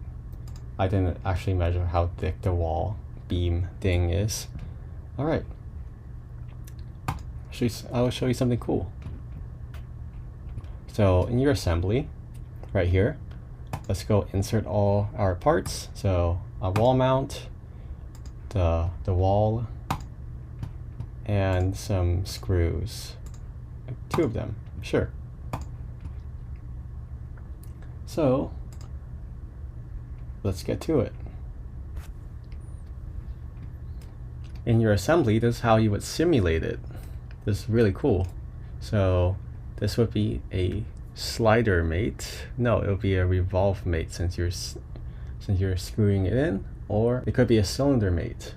I didn't actually measure how thick the wall beam thing is. All right, I'll show you something cool. So in your assembly, right here, let's go insert all our parts. So a wall mount, the wall, and some screws, 2 of them, sure. So let's get to it. In your assembly, this is how you would simulate it. This is really cool. So this would be a slider mate. No, it would be a revolve mate since you're screwing it in, or it could be a cylinder mate.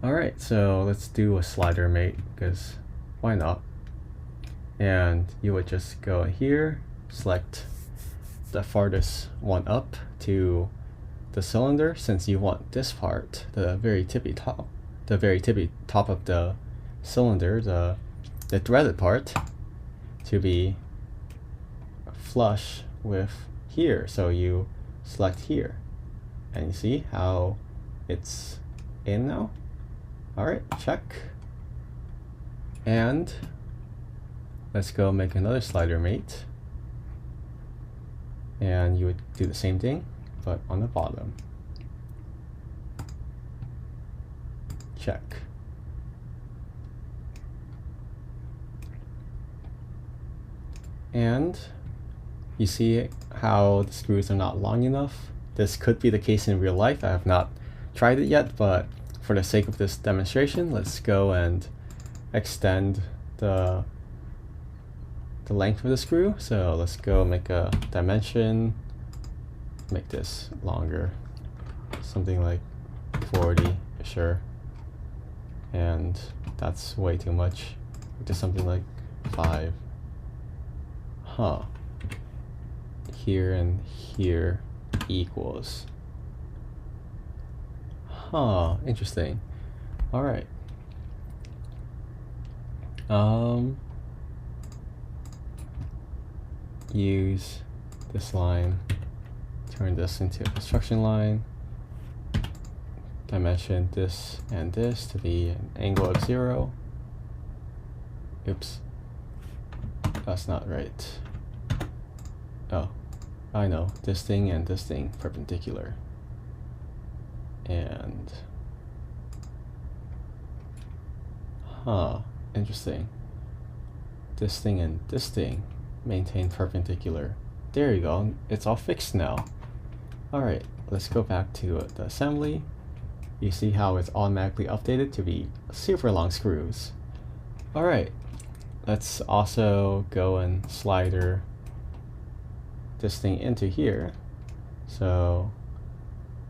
All right, so let's do a slider mate because why not? And you would just go here, select the farthest one up to the cylinder, since you want this part, the very tippy top of the cylinder, the threaded part, to be flush with here. So you select here, and you see how it's in now. All right, check. And let's go make another slider mate. And you would do the same thing, but on the bottom. Check. And you see how the screws are not long enough. This could be the case in real life. I have not tried it yet, but for the sake of this demonstration, let's go and extend the length of the screw. So let's go make a dimension, make this longer, something like 40, sure. And that's way too much. Do something like 5. Huh. Here and here equals. Huh, interesting. All right. Use this line, turn this into a construction line, dimension this and this to be an angle of 0. Oops, that's not right. Oh, I know, this thing and this thing perpendicular. And huh, interesting. This thing and this thing maintain perpendicular. There you go, it's all fixed now. All right, let's go back to the assembly. You see how it's automatically updated to be super long screws. All right, let's also go and slider this thing into here. So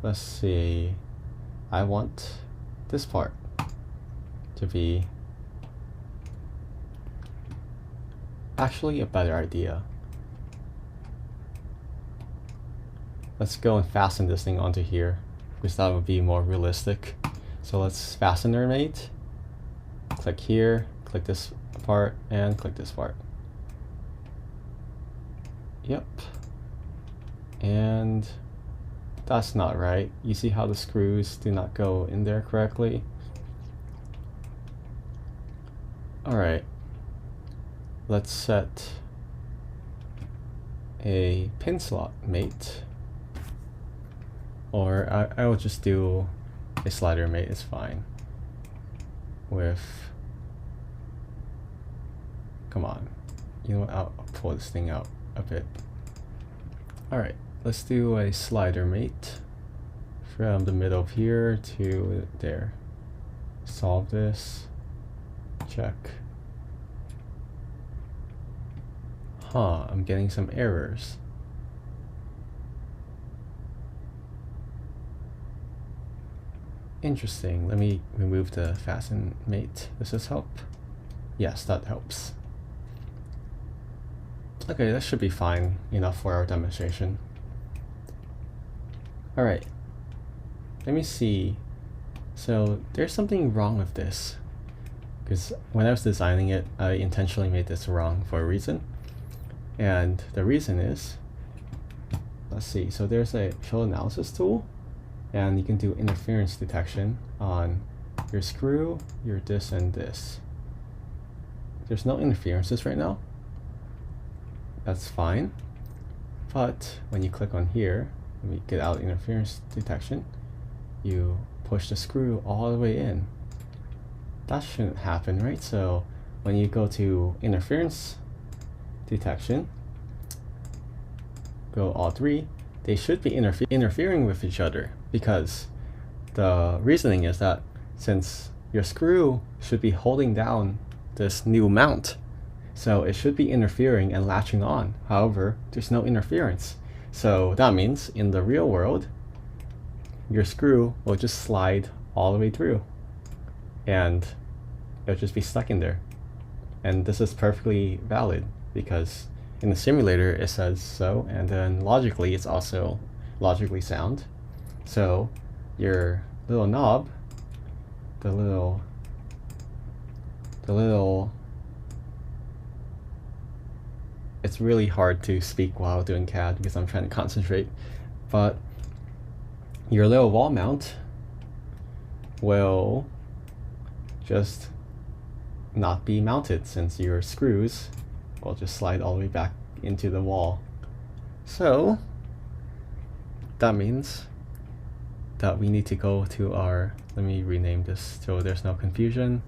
let's see, I want this part to be actually a better idea. Let's go and fasten this thing onto here because that would be more realistic. So let's fastener mate, click here, click this part, and click this part. Yep. And that's not right. You see how the screws do not go in there correctly? All right. Let's set a pin slot mate, or I will just do a slider mate, it's fine. With, come on, you know what, I'll pull this thing out a bit. All right, let's do a slider mate from the middle of here to there. Solve this, check. Huh, I'm getting some errors. Interesting. Let me remove the fasten mate. Does this help? Yes, that helps. Okay, that should be fine enough for our demonstration. All right, let me see. So there's something wrong with this, because when I was designing it, I intentionally made this wrong for a reason. And the reason is, let's see, so there's a field analysis tool, and you can do interference detection on your screw, your this, and this. There's no interferences right now. That's fine. But when you click on here, let me get out interference detection, you push the screw all the way in. That shouldn't happen, right? So when you go to interference detection, go all three, they should be interfering with each other, because the reasoning is that since your screw should be holding down this new mount, so it should be interfering and latching on. However, there's no interference. So that means in the real world, your screw will just slide all the way through and it'll just be stuck in there. And this is perfectly valid because in the simulator it says so, and then logically it's also logically sound. So your little knob, the little it's really hard to speak while doing CAD because I'm trying to concentrate, but your little wall mount will just not be mounted since your screws will just slide all the way back into the wall. So that means that we need to go to our, let me rename this so there's no confusion.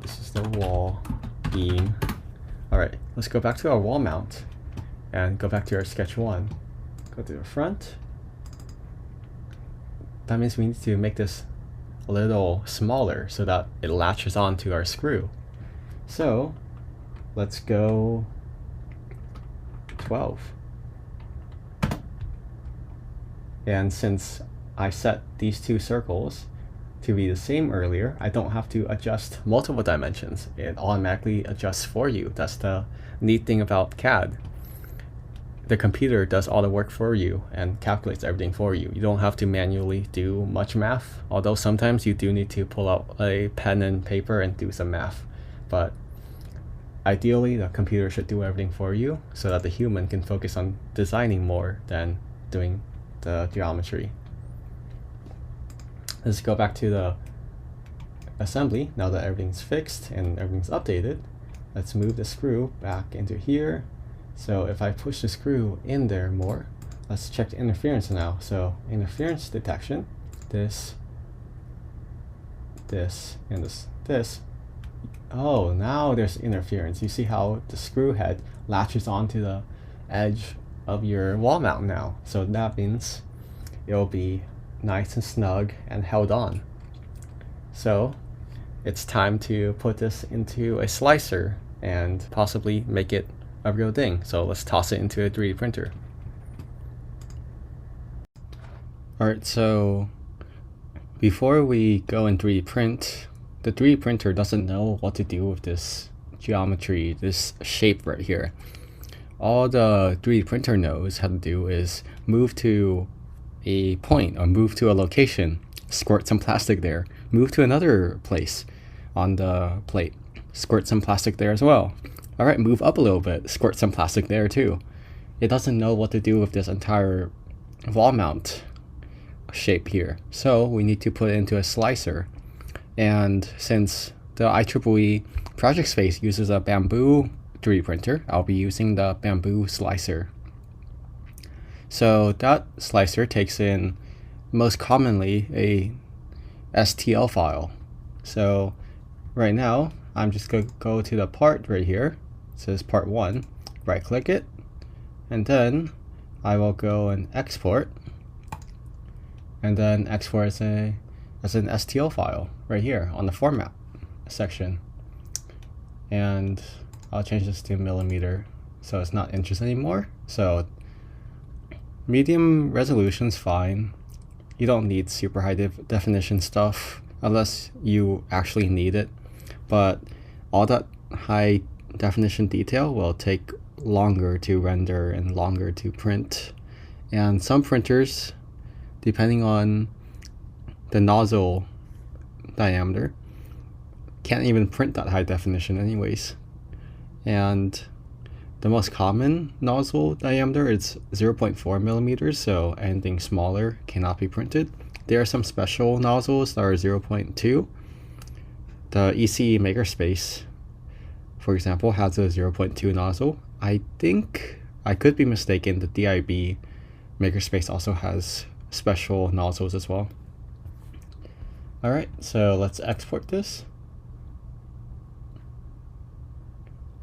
This is the wall beam. Alright, let's go back to our wall mount and go back to our sketch 1. Go to the front. That means we need to make this a little smaller so that it latches onto our screw. So let's go 12. And since I set these two circles to be the same earlier, I don't have to adjust multiple dimensions. It automatically adjusts for you. That's the neat thing about CAD. The computer does all the work for you and calculates everything for you. You don't have to manually do much math, although sometimes you do need to pull out a pen and paper and do some math. But ideally, the computer should do everything for you so that the human can focus on designing more than doing the geometry. Let's go back to the assembly. Now that everything's fixed and everything's updated, let's move the screw back into here. So if I push the screw in there more, let's check the interference now. So interference detection, this, and this. Oh, now there's interference. You see how the screw head latches onto the edge of your wall mount now. So that means it'll be nice and snug and held on. So it's time to put this into a slicer and possibly make it a real thing. So let's toss it into a 3D printer. Alright, so before we go and 3D print, the 3D printer doesn't know what to do with this geometry, this shape right here. All the 3D printer knows how to do is move to a point or move to a location, squirt some plastic there, move to another place on the plate, squirt some plastic there as well. Alright, move up a little bit, squirt some plastic there too. It doesn't know what to do with this entire wall mount shape here. So we need to put it into a slicer. And since the IEEE project space uses a bamboo 3D printer, I'll be using the bamboo slicer. So that slicer takes in most commonly a STL file. So right now I'm just going to go to the part right here. It says part 1, right click it, and then I will go and export, and then export as an STL file right here on the format section. And I'll change this to millimeter so it's not inches anymore. So medium resolution's fine. You don't need super high definition stuff unless you actually need it. But all that high definition detail will take longer to render and longer to print. And some printers, depending on the nozzle diameter, can't even print that high definition anyways. And the most common nozzle diameter is 0.4 millimeters, so anything smaller cannot be printed. There are some special nozzles that are 0.2. The IEEE Makerspace, for example, has a 0.2 nozzle. I think, I could be mistaken, the DIB Makerspace also has special nozzles as well. Alright, so let's export this.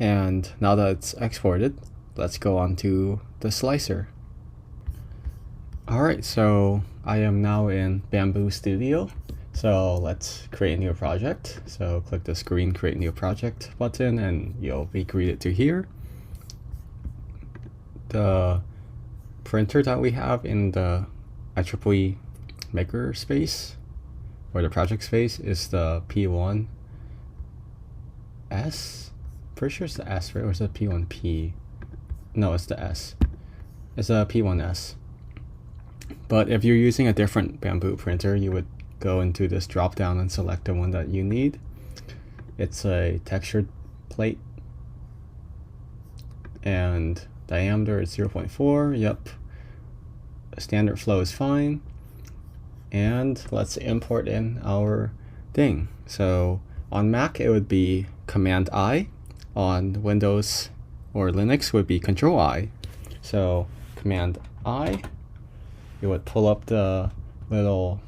And now that it's exported, let's go on to the slicer. Alright, so I am now in Bamboo Studio. So let's create a new project. So click this green Create New Project button and you'll be greeted to here. The printer that we have in the IEEE Makerspace, or the project space, is the P1S. Pretty sure it's the S, right? Or is it P1P? No, it's the S. It's a P1S. But if you're using a different Bamboo printer, you would go into this drop down and select the one that you need. It's a textured plate. And diameter is 0.4. Yep. Standard flow is fine. And let's import in our thing. So on Mac, it would be Command I. On Windows or Linux would be Control I. So Command I, you would pull up the little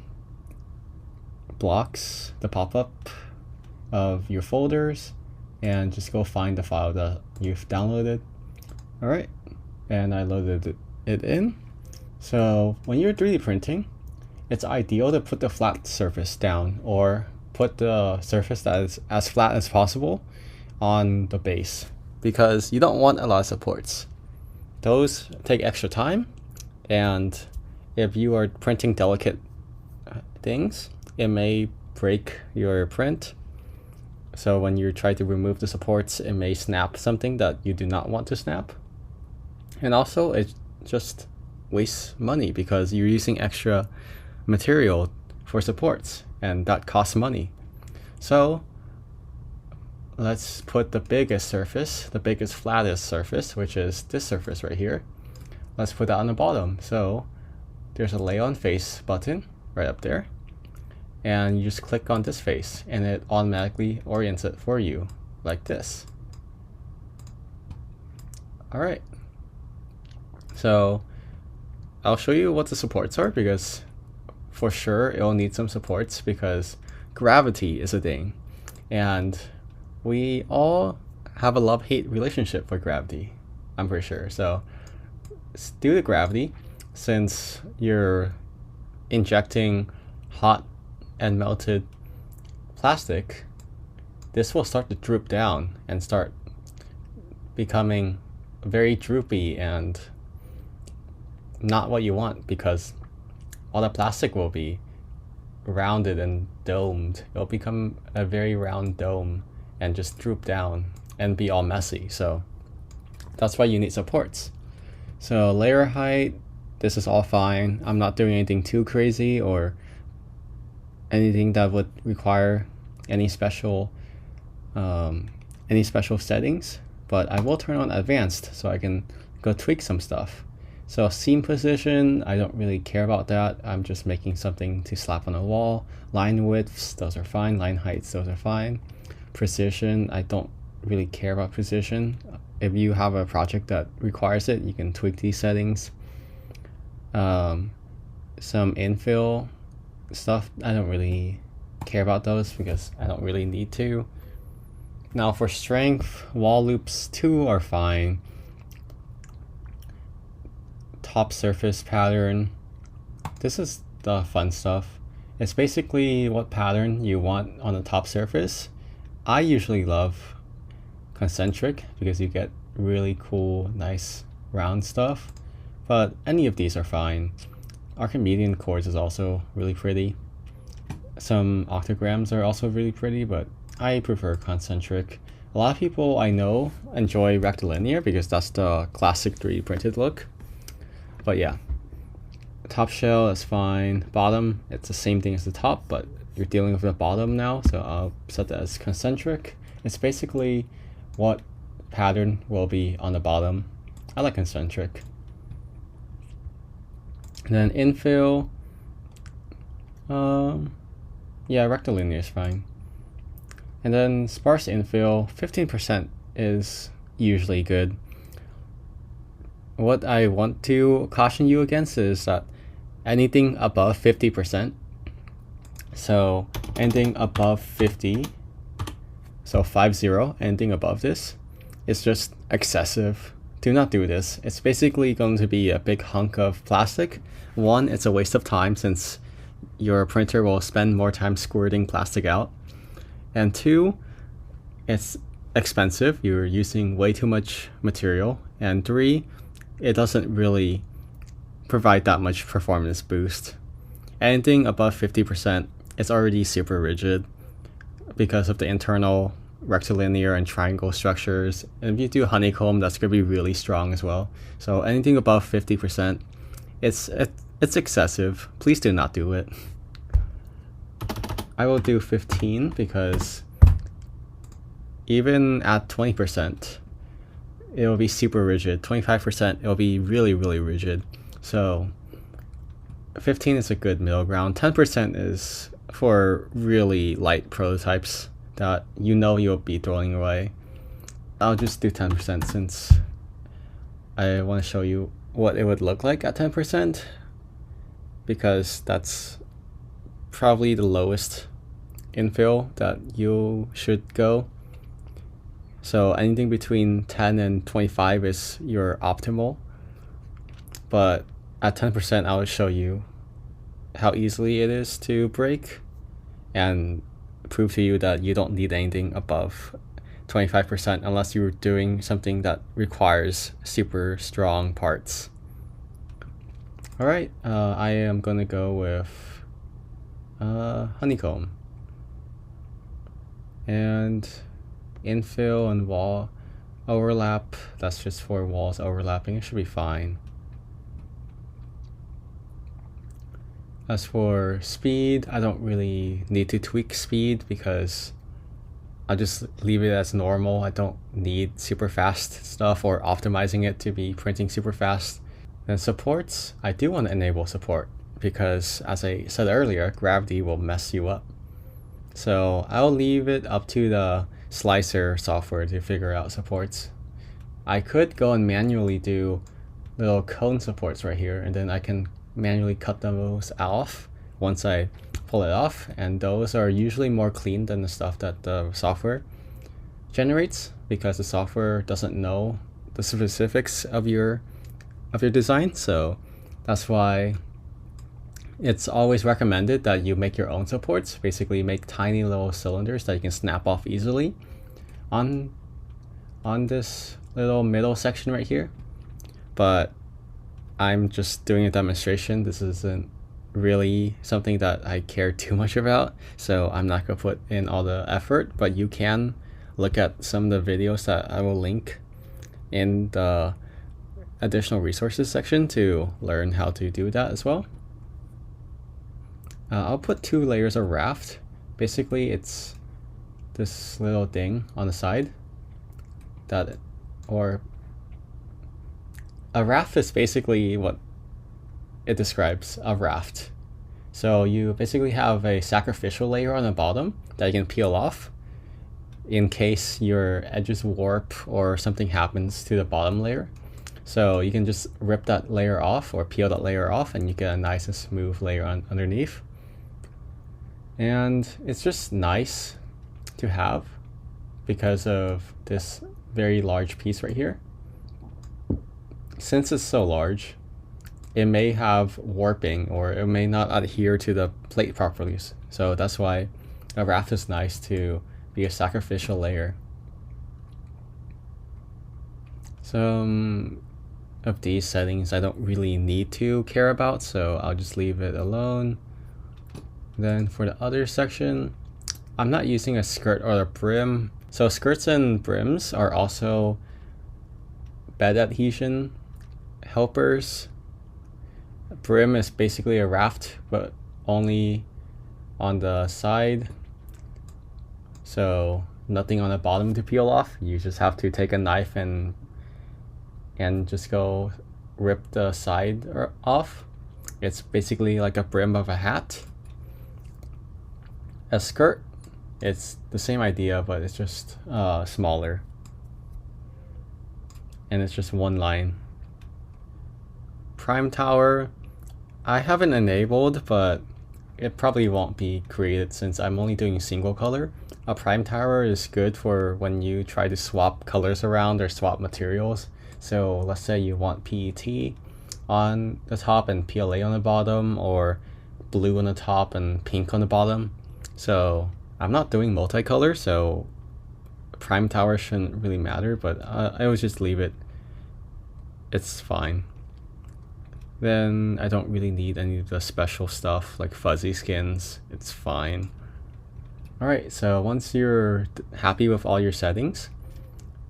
blocks, the pop-up of your folders, and just go find the file that you've downloaded. Alright, and I loaded it in. So when you're 3D printing, it's ideal to put the flat surface down, or put the surface that is as flat as possible on the base, because you don't want a lot of supports. Those take extra time, and if you are printing delicate things, it may break your print. So when you try to remove the supports, it may snap something that you do not want to snap. And also it just wastes money because you're using extra material for supports, and that costs money. So let's put the biggest surface, the biggest flattest surface, which is this surface right here. Let's put that on the bottom. So there's a lay on face button right up there. And you just click on this face and it automatically orients it for you like this. Alright. So I'll show you what the supports are, because for sure it'll need some supports because gravity is a thing. And we all have a love-hate relationship with gravity, I'm pretty sure. So due to gravity, since you're injecting hot and melted plastic, this will start to droop down and start becoming very droopy and not what you want, because all the plastic will be rounded and domed. It'll become a very round dome and just droop down and be all messy. So that's why you need supports. So layer height, this is all fine. I'm not doing anything too crazy or anything that would require any special settings, but I will turn on advanced so I can go tweak some stuff. So seam position, I don't really care about that. I'm just making something to slap on a wall. Line widths, those are fine. Line heights, those are fine. Precision, I don't really care about precision. If you have a project that requires it, you can tweak these settings. Some infill stuff, I don't really care about those because I don't really need to. Now for strength, wall loops 2 are fine. Top surface pattern, this is the fun stuff. It's basically what pattern you want on the top surface. I usually love concentric because you get really cool, nice round stuff, but any of these are fine. Archimedean chords is also really pretty. Some octograms are also really pretty, but I prefer concentric. A lot of people I know enjoy rectilinear because that's the classic 3D printed look. But yeah, top shell is fine. Bottom, it's the same thing as the top, but you're dealing with the bottom now, so I'll set that as concentric. It's basically what pattern will be on the bottom. I like concentric. And then infill, yeah, rectilinear is fine. And then sparse infill, 15% is usually good. What I want to caution you against is that anything above 50%, so anything above 50, so 50, anything above this is just excessive. Do not do this. It's basically going to be a big hunk of plastic. One, it's a waste of time since your printer will spend more time squirting plastic out. And two, it's expensive. You're using way too much material. And three, it doesn't really provide that much performance boost. Anything above 50% is already super rigid because of the internal rectilinear and triangle structures. And if you do honeycomb, that's going to be really strong as well. So anything above 50%, it's excessive. Please do not do it. I will do 15 because even at 20%, it will be super rigid. 25%, it will be really, really rigid. So 15 is a good middle ground. 10% is for really light prototypes that you know you'll be throwing away. I'll just do 10% since I want to show you what it would look like at 10%, because that's probably the lowest infill that you should go. So anything between 10 and 25 is your optimal. But at 10%, I'll show you how easily it is to break and prove to you that you don't need anything above 25% unless you're doing something that requires super strong parts. All right, I am gonna go with honeycomb. And infill and wall overlap, that's just for walls overlapping. It should be fine. As for speed, I don't really need to tweak speed because I'll just leave it as normal. I don't need super fast stuff or optimizing it to be printing super fast. Then supports, I do want to enable support because, as I said earlier, gravity will mess you up. So I'll leave it up to the slicer software to figure out supports. I could go and manually do little cone supports right here, and then I can manually cut those off once I pull it off, and those are usually more clean than the stuff that the software generates because the software doesn't know the specifics of your design. So that's why it's always recommended that you make your own supports. Basically make tiny little cylinders that you can snap off easily on this little middle section right here. But I'm just doing a demonstration. This isn't really something that I care too much about, so I'm not gonna put in all the effort, but you can look at some of the videos that I will link in the additional resources section to learn how to do that as well. I'll put 2 layers of raft. Basically, it's this little thing on the side or a raft is basically what it describes, a raft. So you basically have a sacrificial layer on the bottom that you can peel off in case your edges warp or something happens to the bottom layer. So you can just rip that layer off or peel that layer off and you get a nice and smooth layer underneath. And it's just nice to have because of this very large piece right here. Since it's so large, it may have warping or it may not adhere to the plate properly. So that's why a raft is nice to be a sacrificial layer. Some of these settings I don't really need to care about, so I'll just leave it alone. Then for the other section, I'm not using a skirt or a brim. So skirts and brims are also bed adhesion helpers. Brim is basically a raft, but only on the side. So nothing on the bottom to peel off. You just have to take a knife and just go rip the side off. It's basically like a brim of a hat. A skirt, it's the same idea, but it's just smaller. And it's just one line. Prime tower, I haven't enabled, but it probably won't be created since I'm only doing single color. A prime tower is good for when you try to swap colors around or swap materials. So let's say you want PET on the top and PLA on the bottom, or blue on the top and pink on the bottom. So I'm not doing multicolor, so prime tower shouldn't really matter, but I would just leave it. It's fine. Then I don't really need any of the special stuff like fuzzy skins. It's fine. Alright, so once you're happy with all your settings,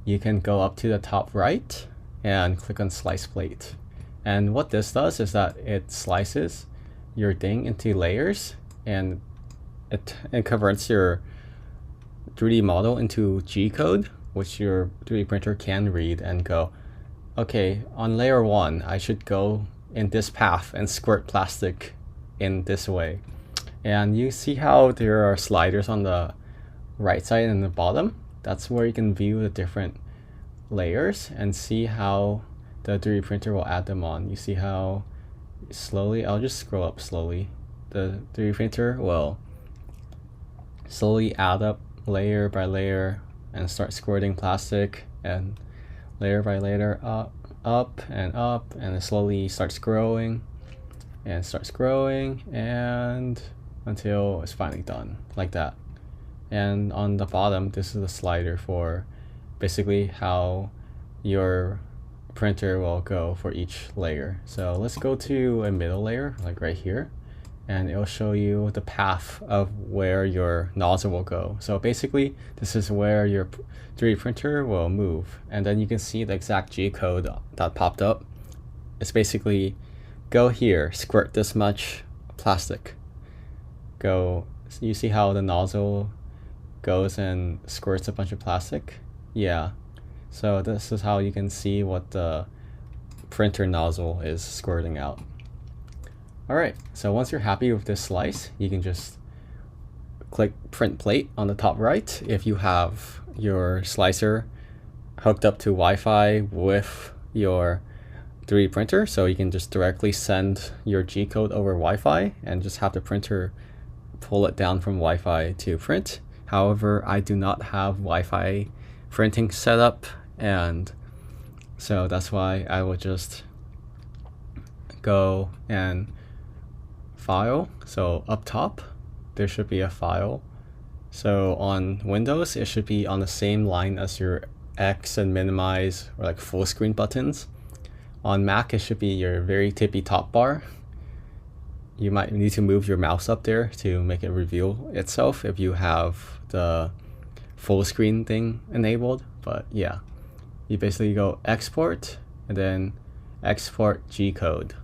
you can go up to the top right and click on slice plate. And what this does is that it slices your thing into layers, and it converts your 3D model into G-code, which your 3D printer can read and go, okay, on layer 1, I should go in this path and squirt plastic in this way. And you see how there are sliders on the right side and the bottom? That's where you can view the different layers and see how the 3D printer will add them on. You see how slowly, I'll just scroll up slowly. The 3D printer will slowly add up layer by layer and start squirting plastic, and layer by layer up, and it slowly starts growing and until it's finally done, like that. And on the bottom, this is the slider for basically how your printer will go for each layer. So let's go to a middle layer, like right here, and it'll show you the path of where your nozzle will go. So basically, this is where your 3D printer will move. And then you can see the exact G code that popped up. It's basically, go here, squirt this much plastic. Go, you see how the nozzle goes and squirts a bunch of plastic? Yeah. So this is how you can see what the printer nozzle is squirting out. Alright, so once you're happy with this slice, you can just click print plate on the top right if you have your slicer hooked up to Wi-Fi with your 3D printer, so you can just directly send your G-code over Wi-Fi and just have the printer pull it down from Wi-Fi to print. However, I do not have Wi-Fi printing set up, and so that's why I will just go and file. So up top there should be a file. So on Windows it should be on the same line as your X and minimize or like full screen buttons. On Mac it should be your very tippy top bar. You might need to move your mouse up there to make it reveal itself if you have the full screen thing enabled. But yeah, you basically go export and then export G-code.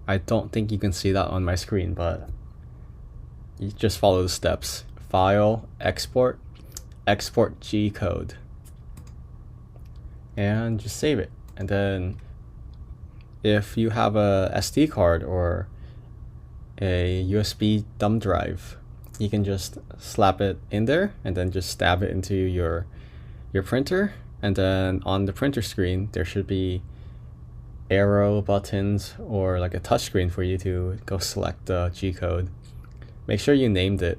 I don't think you can see that on my screen, but you just follow the steps. File, export, export G-code, and just save it. And then if you have a SD card or a USB thumb drive, you can just slap it in there and then just stab it into your printer. And then on the printer screen there should be arrow buttons or like a touch screen for you to go select the G-code. Make sure you named it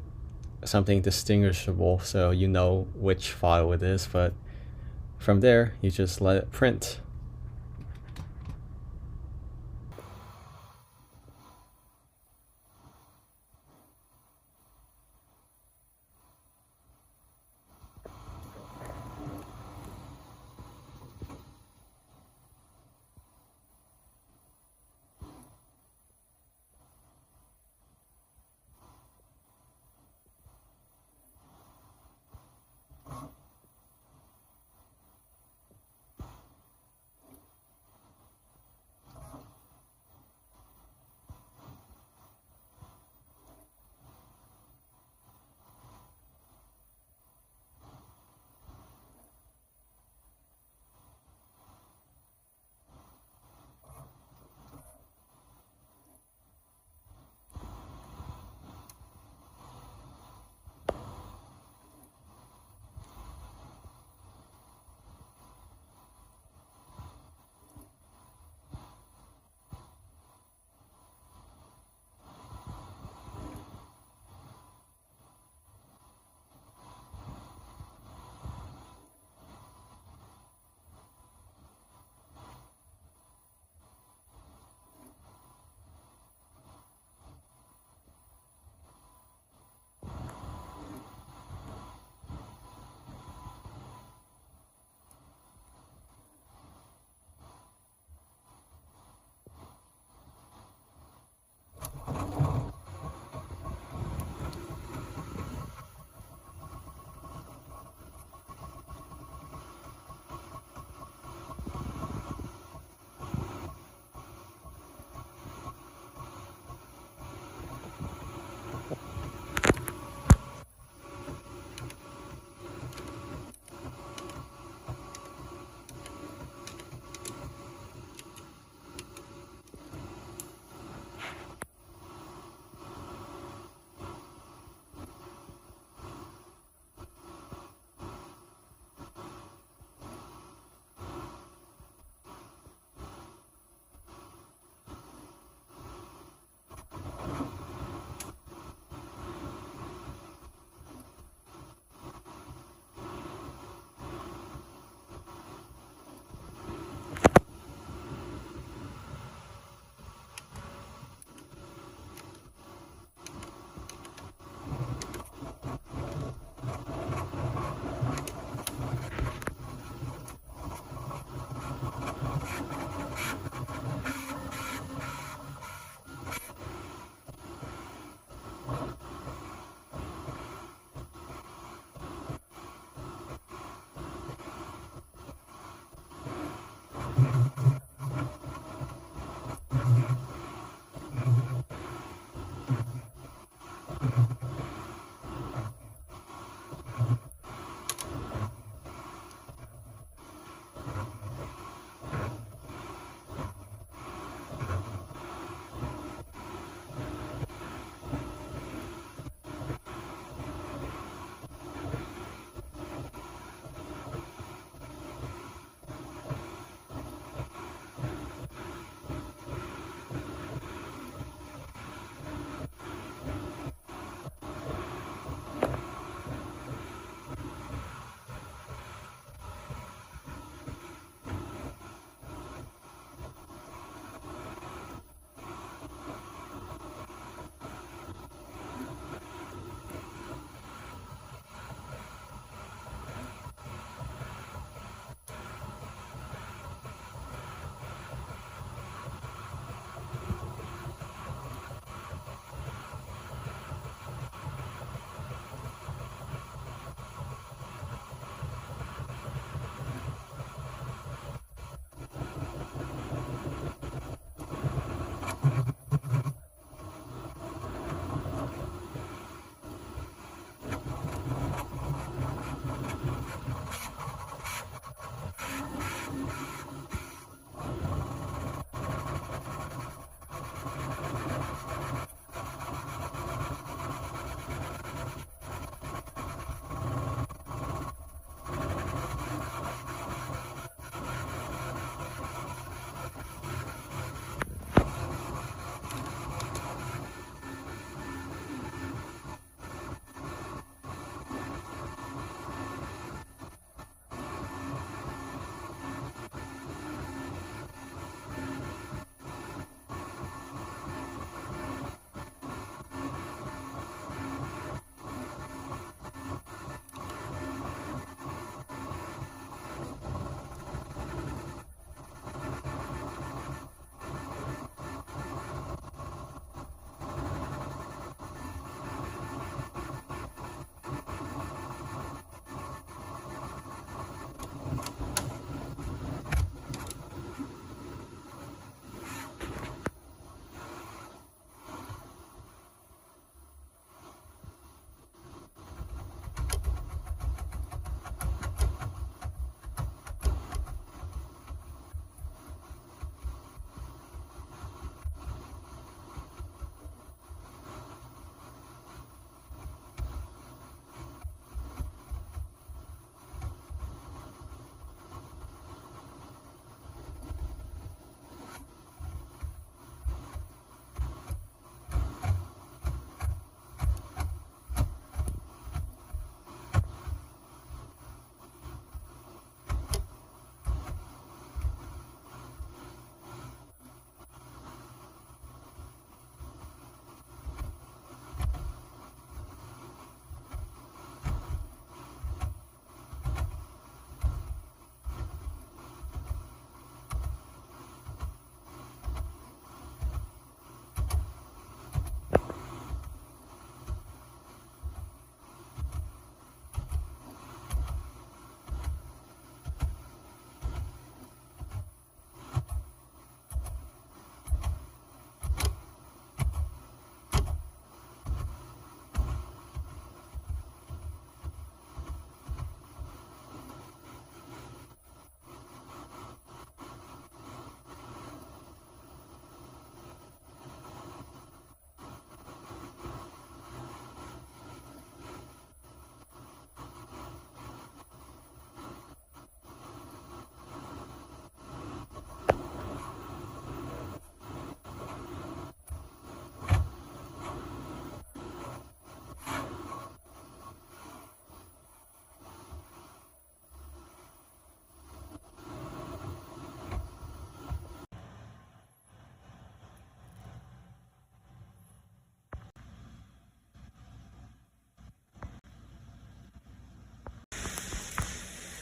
something distinguishable so you know which file it is, but from there you just let it print.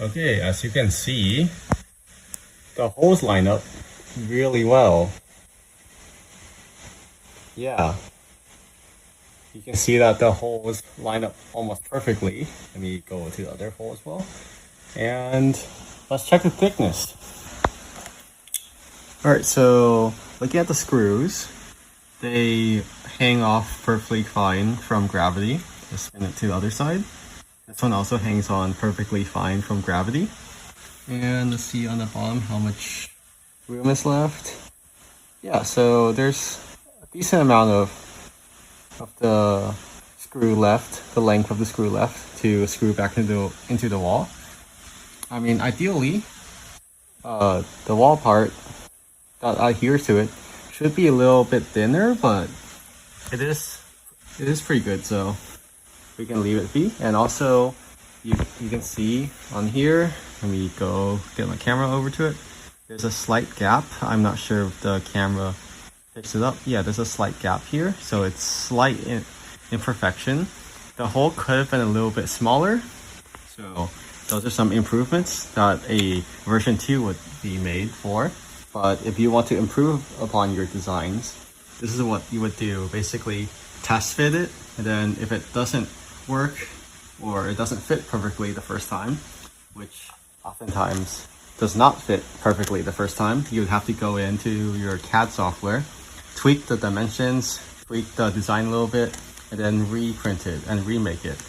Okay, as you can see, the holes line up really well. Yeah, you can see that the holes line up almost perfectly. Let me go to the other hole as well. And let's check the thickness. Alright, so looking at the screws, they hang off perfectly fine from gravity. Let's spin it to the other side. This one also hangs on perfectly fine from gravity. And let's see on the bottom how much room is left. Yeah, so there's a decent amount of the screw left, the length of the screw left to screw back into the wall. I mean, ideally, the wall part that adheres to it should be a little bit thinner, but it is pretty good, so we can leave it be. And also, you can see on here, let me go get my camera over to it. There's a slight gap. I'm not sure if the camera picks it up. Yeah, there's a slight gap here, so it's slight imperfection. The hole could have been a little bit smaller, so those are some improvements that a version 2 would be made for. But if you want to improve upon your designs, this is what you would do. Basically, test fit it, and then if it doesn't work or it doesn't fit perfectly the first time, which oftentimes does not fit perfectly the first time, you would have to go into your CAD software, tweak the dimensions, tweak the design a little bit, and then reprint it and remake it.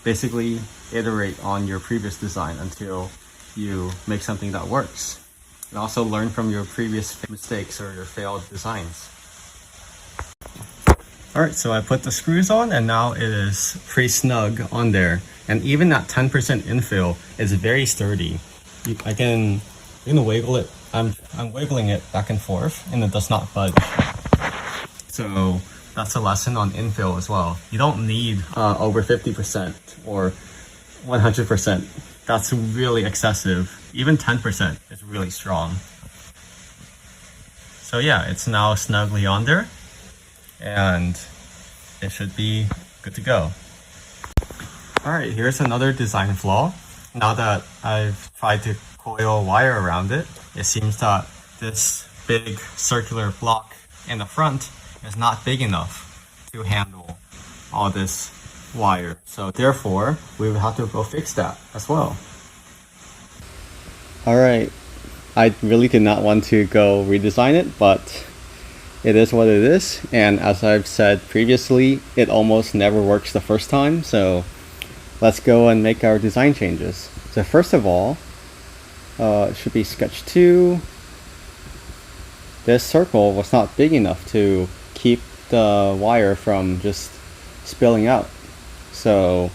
Basically, iterate on your previous design until you make something that works. And also learn from your previous mistakes or your failed designs. Alright, so I put the screws on and now it is pretty snug on there. And even at 10% infill, it's very sturdy. I can wiggle it. I'm wiggling it back and forth and it does not budge. So that's a lesson on infill as well. You don't need over 50% or 100%. That's really excessive. Even 10% is really strong. So yeah, it's now snugly on there and it should be good to go. Alright, here's another design flaw. Now that I've tried to coil wire around it, it seems that this big circular block in the front is not big enough to handle all this wire. So therefore, we would have to go fix that as well. Alright, I really did not want to go redesign it, but it is what it is. And as I've said previously, it almost never works the first time. So let's go and make our design changes. So first of all, it should be sketch 2. This circle was not big enough to keep the wire from just spilling out. So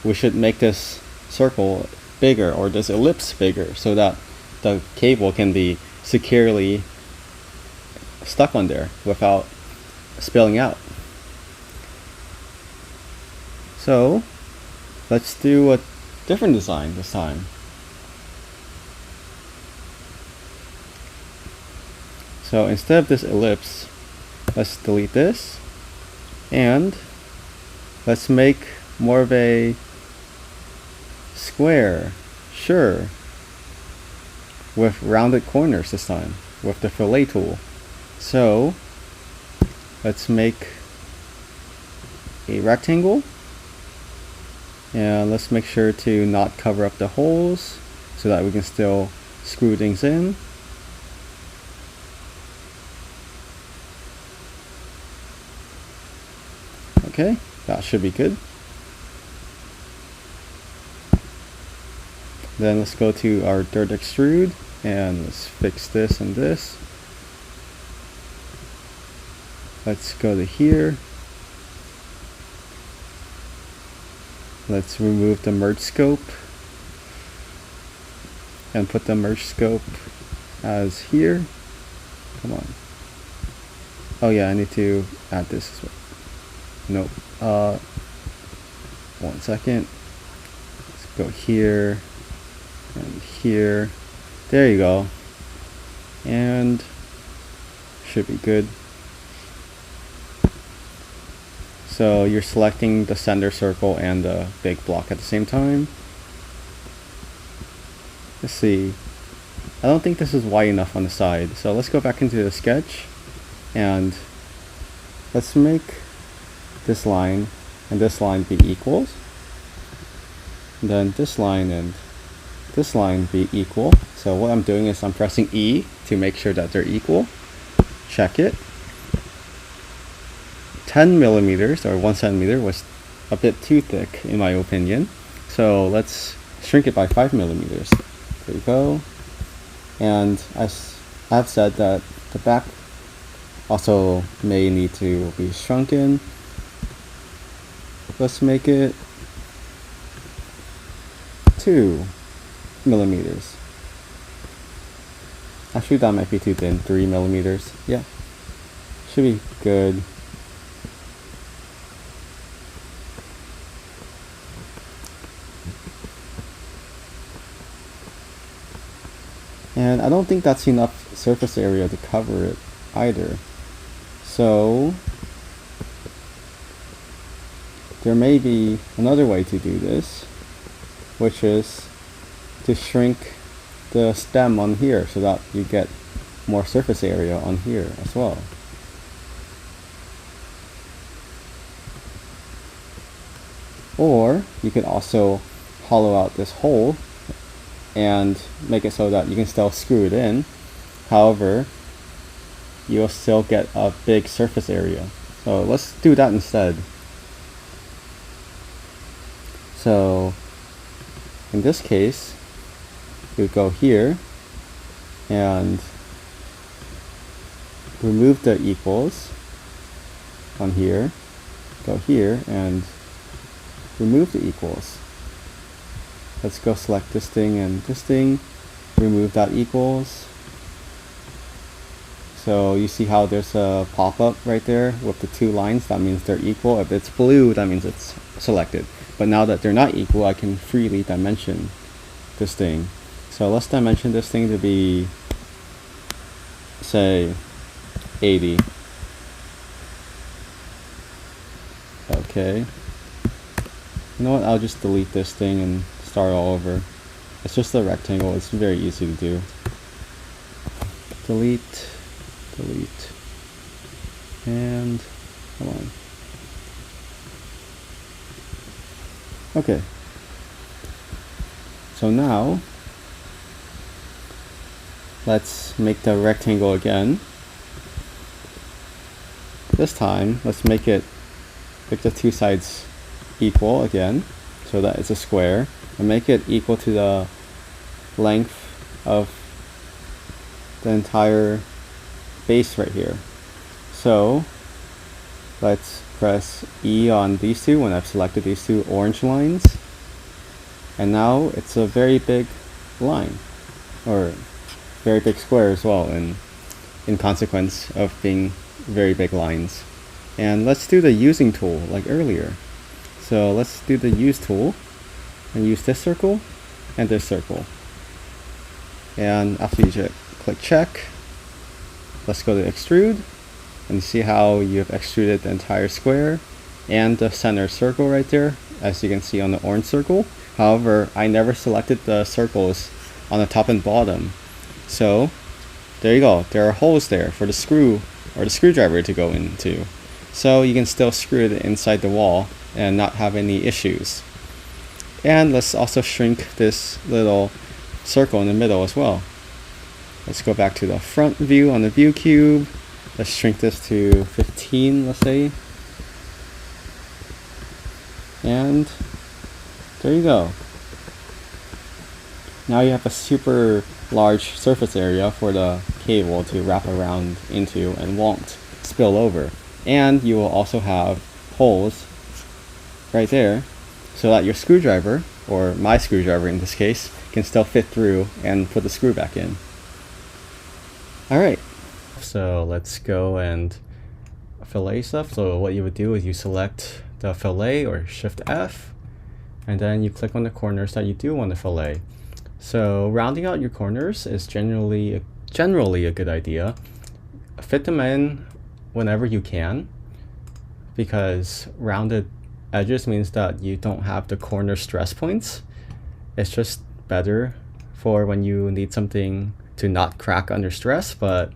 we should make this circle bigger, or this ellipse bigger, so that the cable can be securely stuck on there without spilling out. So let's do a different design this time. So instead of this ellipse, let's delete this and let's make more of a square, sure, with rounded corners this time with the fillet tool. So let's make a rectangle and let's make sure to not cover up the holes so that we can still screw things in. Okay, that should be good. Then let's go to our third extrude and let's fix this and this. Let's go to here. Let's remove the merge scope and put the merge scope as here. Come on. Oh yeah, I need to add this as well. Nope. 1 second. Let's go here and here. There you go. And should be good. So you're selecting the center circle and the big block at the same time. Let's see. I don't think this is wide enough on the side. So let's go back into the sketch and let's make this line and this line be equals. And then this line and this line be equal. So what I'm doing is I'm pressing E to make sure that they're equal. Check it. 10 millimeters or 1 centimeter was a bit too thick in my opinion. So let's shrink it by 5 millimeters. There you go. And as I've said that the back also may need to be shrunken. Let's make it 2 millimeters. Actually, that might be too thin. 3 millimeters. Yeah, should be good. And I don't think that's enough surface area to cover it either. So there may be another way to do this, which is to shrink the stem on here so that you get more surface area on here as well. Or you can also hollow out this hole and make it so that you can still screw it in. However, you'll still get a big surface area. So let's do that instead. So in this case, you go here and remove the equals on here, go here and remove the equals. Let's go select this thing and this thing, remove that equals. So you see how there's a pop-up right there with the two lines, that means they're equal. If it's blue, that means it's selected. But now that they're not equal, I can freely dimension this thing. So let's dimension this thing to be, say, 80. Okay. You know what, I'll just delete this thing and start all over. It's just a rectangle, it's very easy to do. Delete, delete, and come on. Okay. So now, let's make the rectangle again. This time, let's make the two sides equal again, so that it's a square, and make it equal to the length of the entire base right here. So let's press E on these two when I've selected these two orange lines, and now it's a very big line, or very big square as well, in consequence of being very big lines. And let's do the using tool like earlier. So let's do the use tool and use this circle and this circle. And after you click check, let's go to extrude, and you see how you've extruded the entire square and the center circle right there, as you can see on the orange circle. However, I never selected the circles on the top and bottom. So there you go, there are holes there for the screw or the screwdriver to go into. So you can still screw it inside the wall and not have any issues. And let's also shrink this little circle in the middle as well. Let's go back to the front view on the view cube. Let's shrink this to 15, let's say. And there you go. Now you have a super large surface area for the cable to wrap around into and won't spill over. And you will also have holes right there so that your screwdriver, or my screwdriver in this case, can still fit through and put the screw back in. Alright, so let's go and fillet stuff. So what you would do is you select the fillet or Shift F, and then you click on the corners that you do want to fillet. So rounding out your corners is generally a good idea. Fit them in whenever you can, because rounded edges means that you don't have the corner stress points. It's just better for when you need something to not crack under stress, but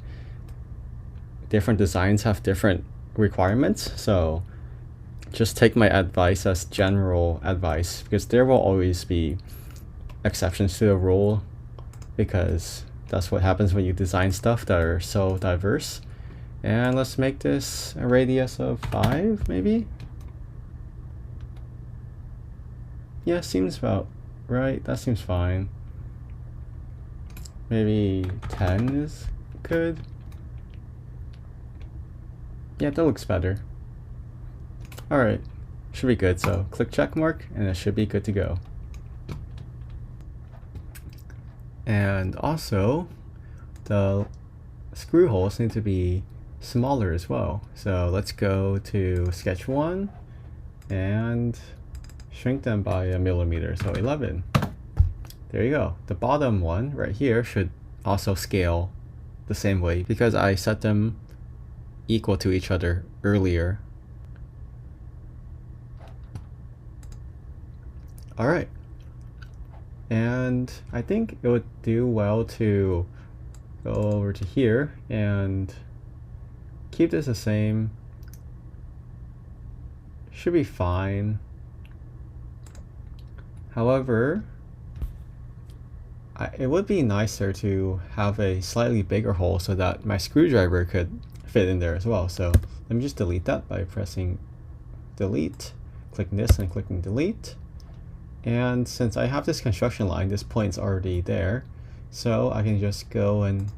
different designs have different requirements. So just take my advice as general advice, because there will always be exceptions to the rule, because that's what happens when you design stuff that are so diverse. And let's make this a radius of 5, maybe? Yeah, seems about right. That seems fine. Maybe 10 is good. Yeah, that looks better. Alright, should be good. So click check mark and it should be good to go. And also, the screw holes need to be smaller as well. So let's go to sketch 1 and shrink them by 1 millimeter, so 11. There you go. The bottom one right here should also scale the same way because I set them equal to each other earlier. Alright. And I think it would do well to go over to here and keep this the same. Should be fine. However, it would be nicer to have a slightly bigger hole so that my screwdriver could fit in there as well. So let me just delete that by pressing delete, clicking this and clicking delete. And since I have this construction line, this point's already there, so I can just go and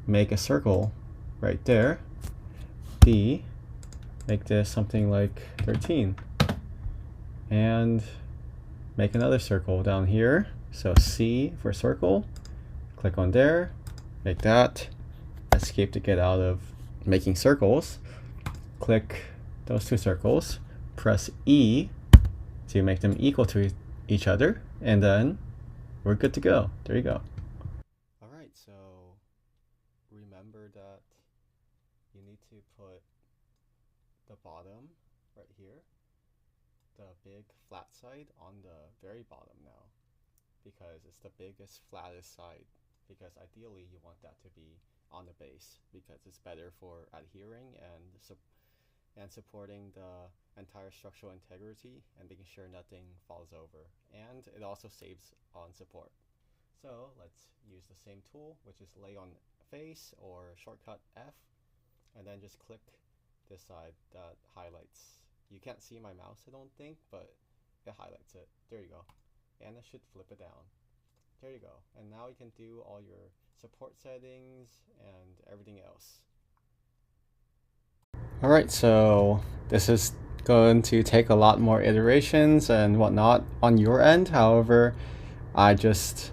make a circle right there. D, make this something like 13. And make another circle down here. So C for circle, click on there, make that, escape to get out of making circles, click those two circles, press E to make them equal to each other, and then we're good to go. There you go. Alright, so remember that you need to put the bottom right here, the big flat side on the very bottom now, because it's the biggest, flattest side, because ideally you want that to be on the base because it's better for adhering and supporting the entire structural integrity and making sure nothing falls over, and it also saves on support. So let's use the same tool, which is lay on face or shortcut F, and then just click this side that highlights. You can't see my mouse, I don't think, but it highlights it. There you go. And it should flip it down. There you go. And now you can do all your support settings and everything else. Alright, so this is going to take a lot more iterations and whatnot on your end. However, I just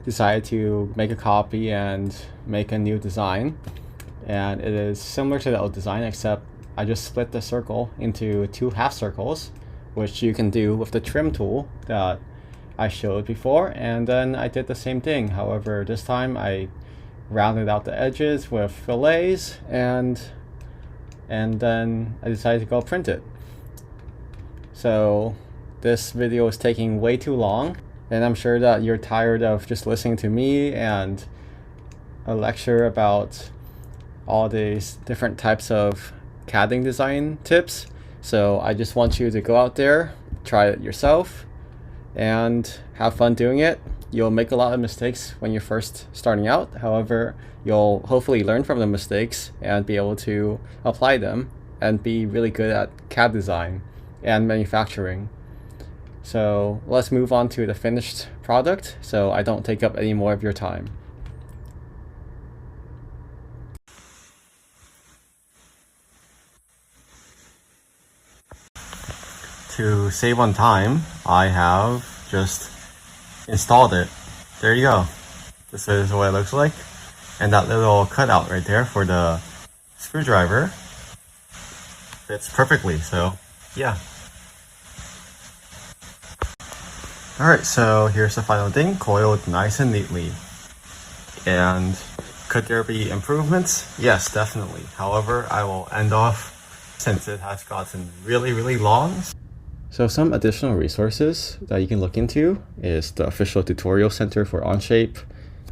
decided to make a copy and make a new design. And it is similar to the old design, except I just split the circle into 2 half circles, which you can do with the trim tool that I showed before. And then I did the same thing. However, this time I rounded out the edges with fillets, and then I decided to go print it. So this video is taking way too long, and I'm sure that you're tired of just listening to me and a lecture about all these different types of CADing design tips. So I just want you to go out there, try it yourself, and have fun doing it. You'll make a lot of mistakes when you're first starting out. However, you'll hopefully learn from the mistakes and be able to apply them and be really good at CAD design and manufacturing. So let's move on to the finished product so I don't take up any more of your time. To save on time, I have just installed it. There you go. This is what it looks like. And that little cutout right there for the screwdriver fits perfectly. So yeah. Alright, so here's the final thing, coiled nice and neatly. And could there be improvements? Yes, definitely. However, I will end off since it has gotten really long. So some additional resources that you can look into is the official tutorial center for Onshape,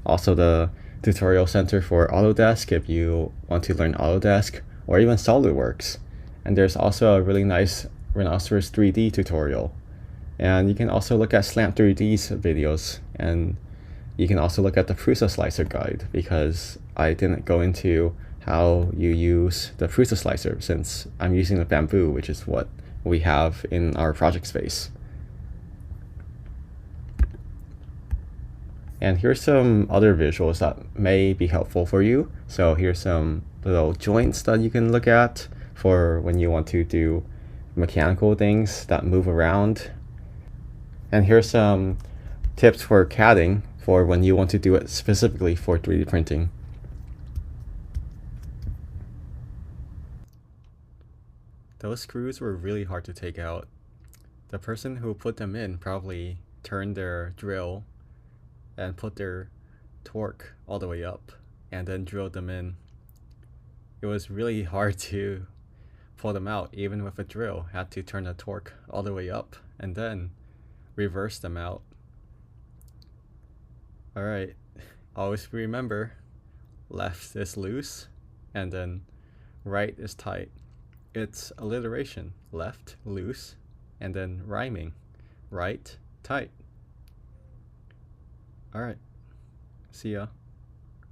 also the tutorial center for Autodesk if you want to learn Autodesk, or even SolidWorks. And there's also a really nice Rhinoceros 3D tutorial. And you can also look at Slant 3D's videos, and you can also look at the Prusa Slicer guide, because I didn't go into how you use the Prusa Slicer since I'm using the Bamboo, which is what we have in our project space. And here's some other visuals that may be helpful for you. So here's some little joints that you can look at for when you want to do mechanical things that move around. And here's some tips for CADing for when you want to do it specifically for 3D printing. Those screws were really hard to take out. The person who put them in probably turned their drill and put their torque all the way up and then drilled them in. It was really hard to pull them out even with a drill. Had to turn the torque all the way up and then reverse them out. Alright, always remember, left is loose and then right is tight. It's alliteration, left, loose, and then rhyming, right, tight. Alright, see ya.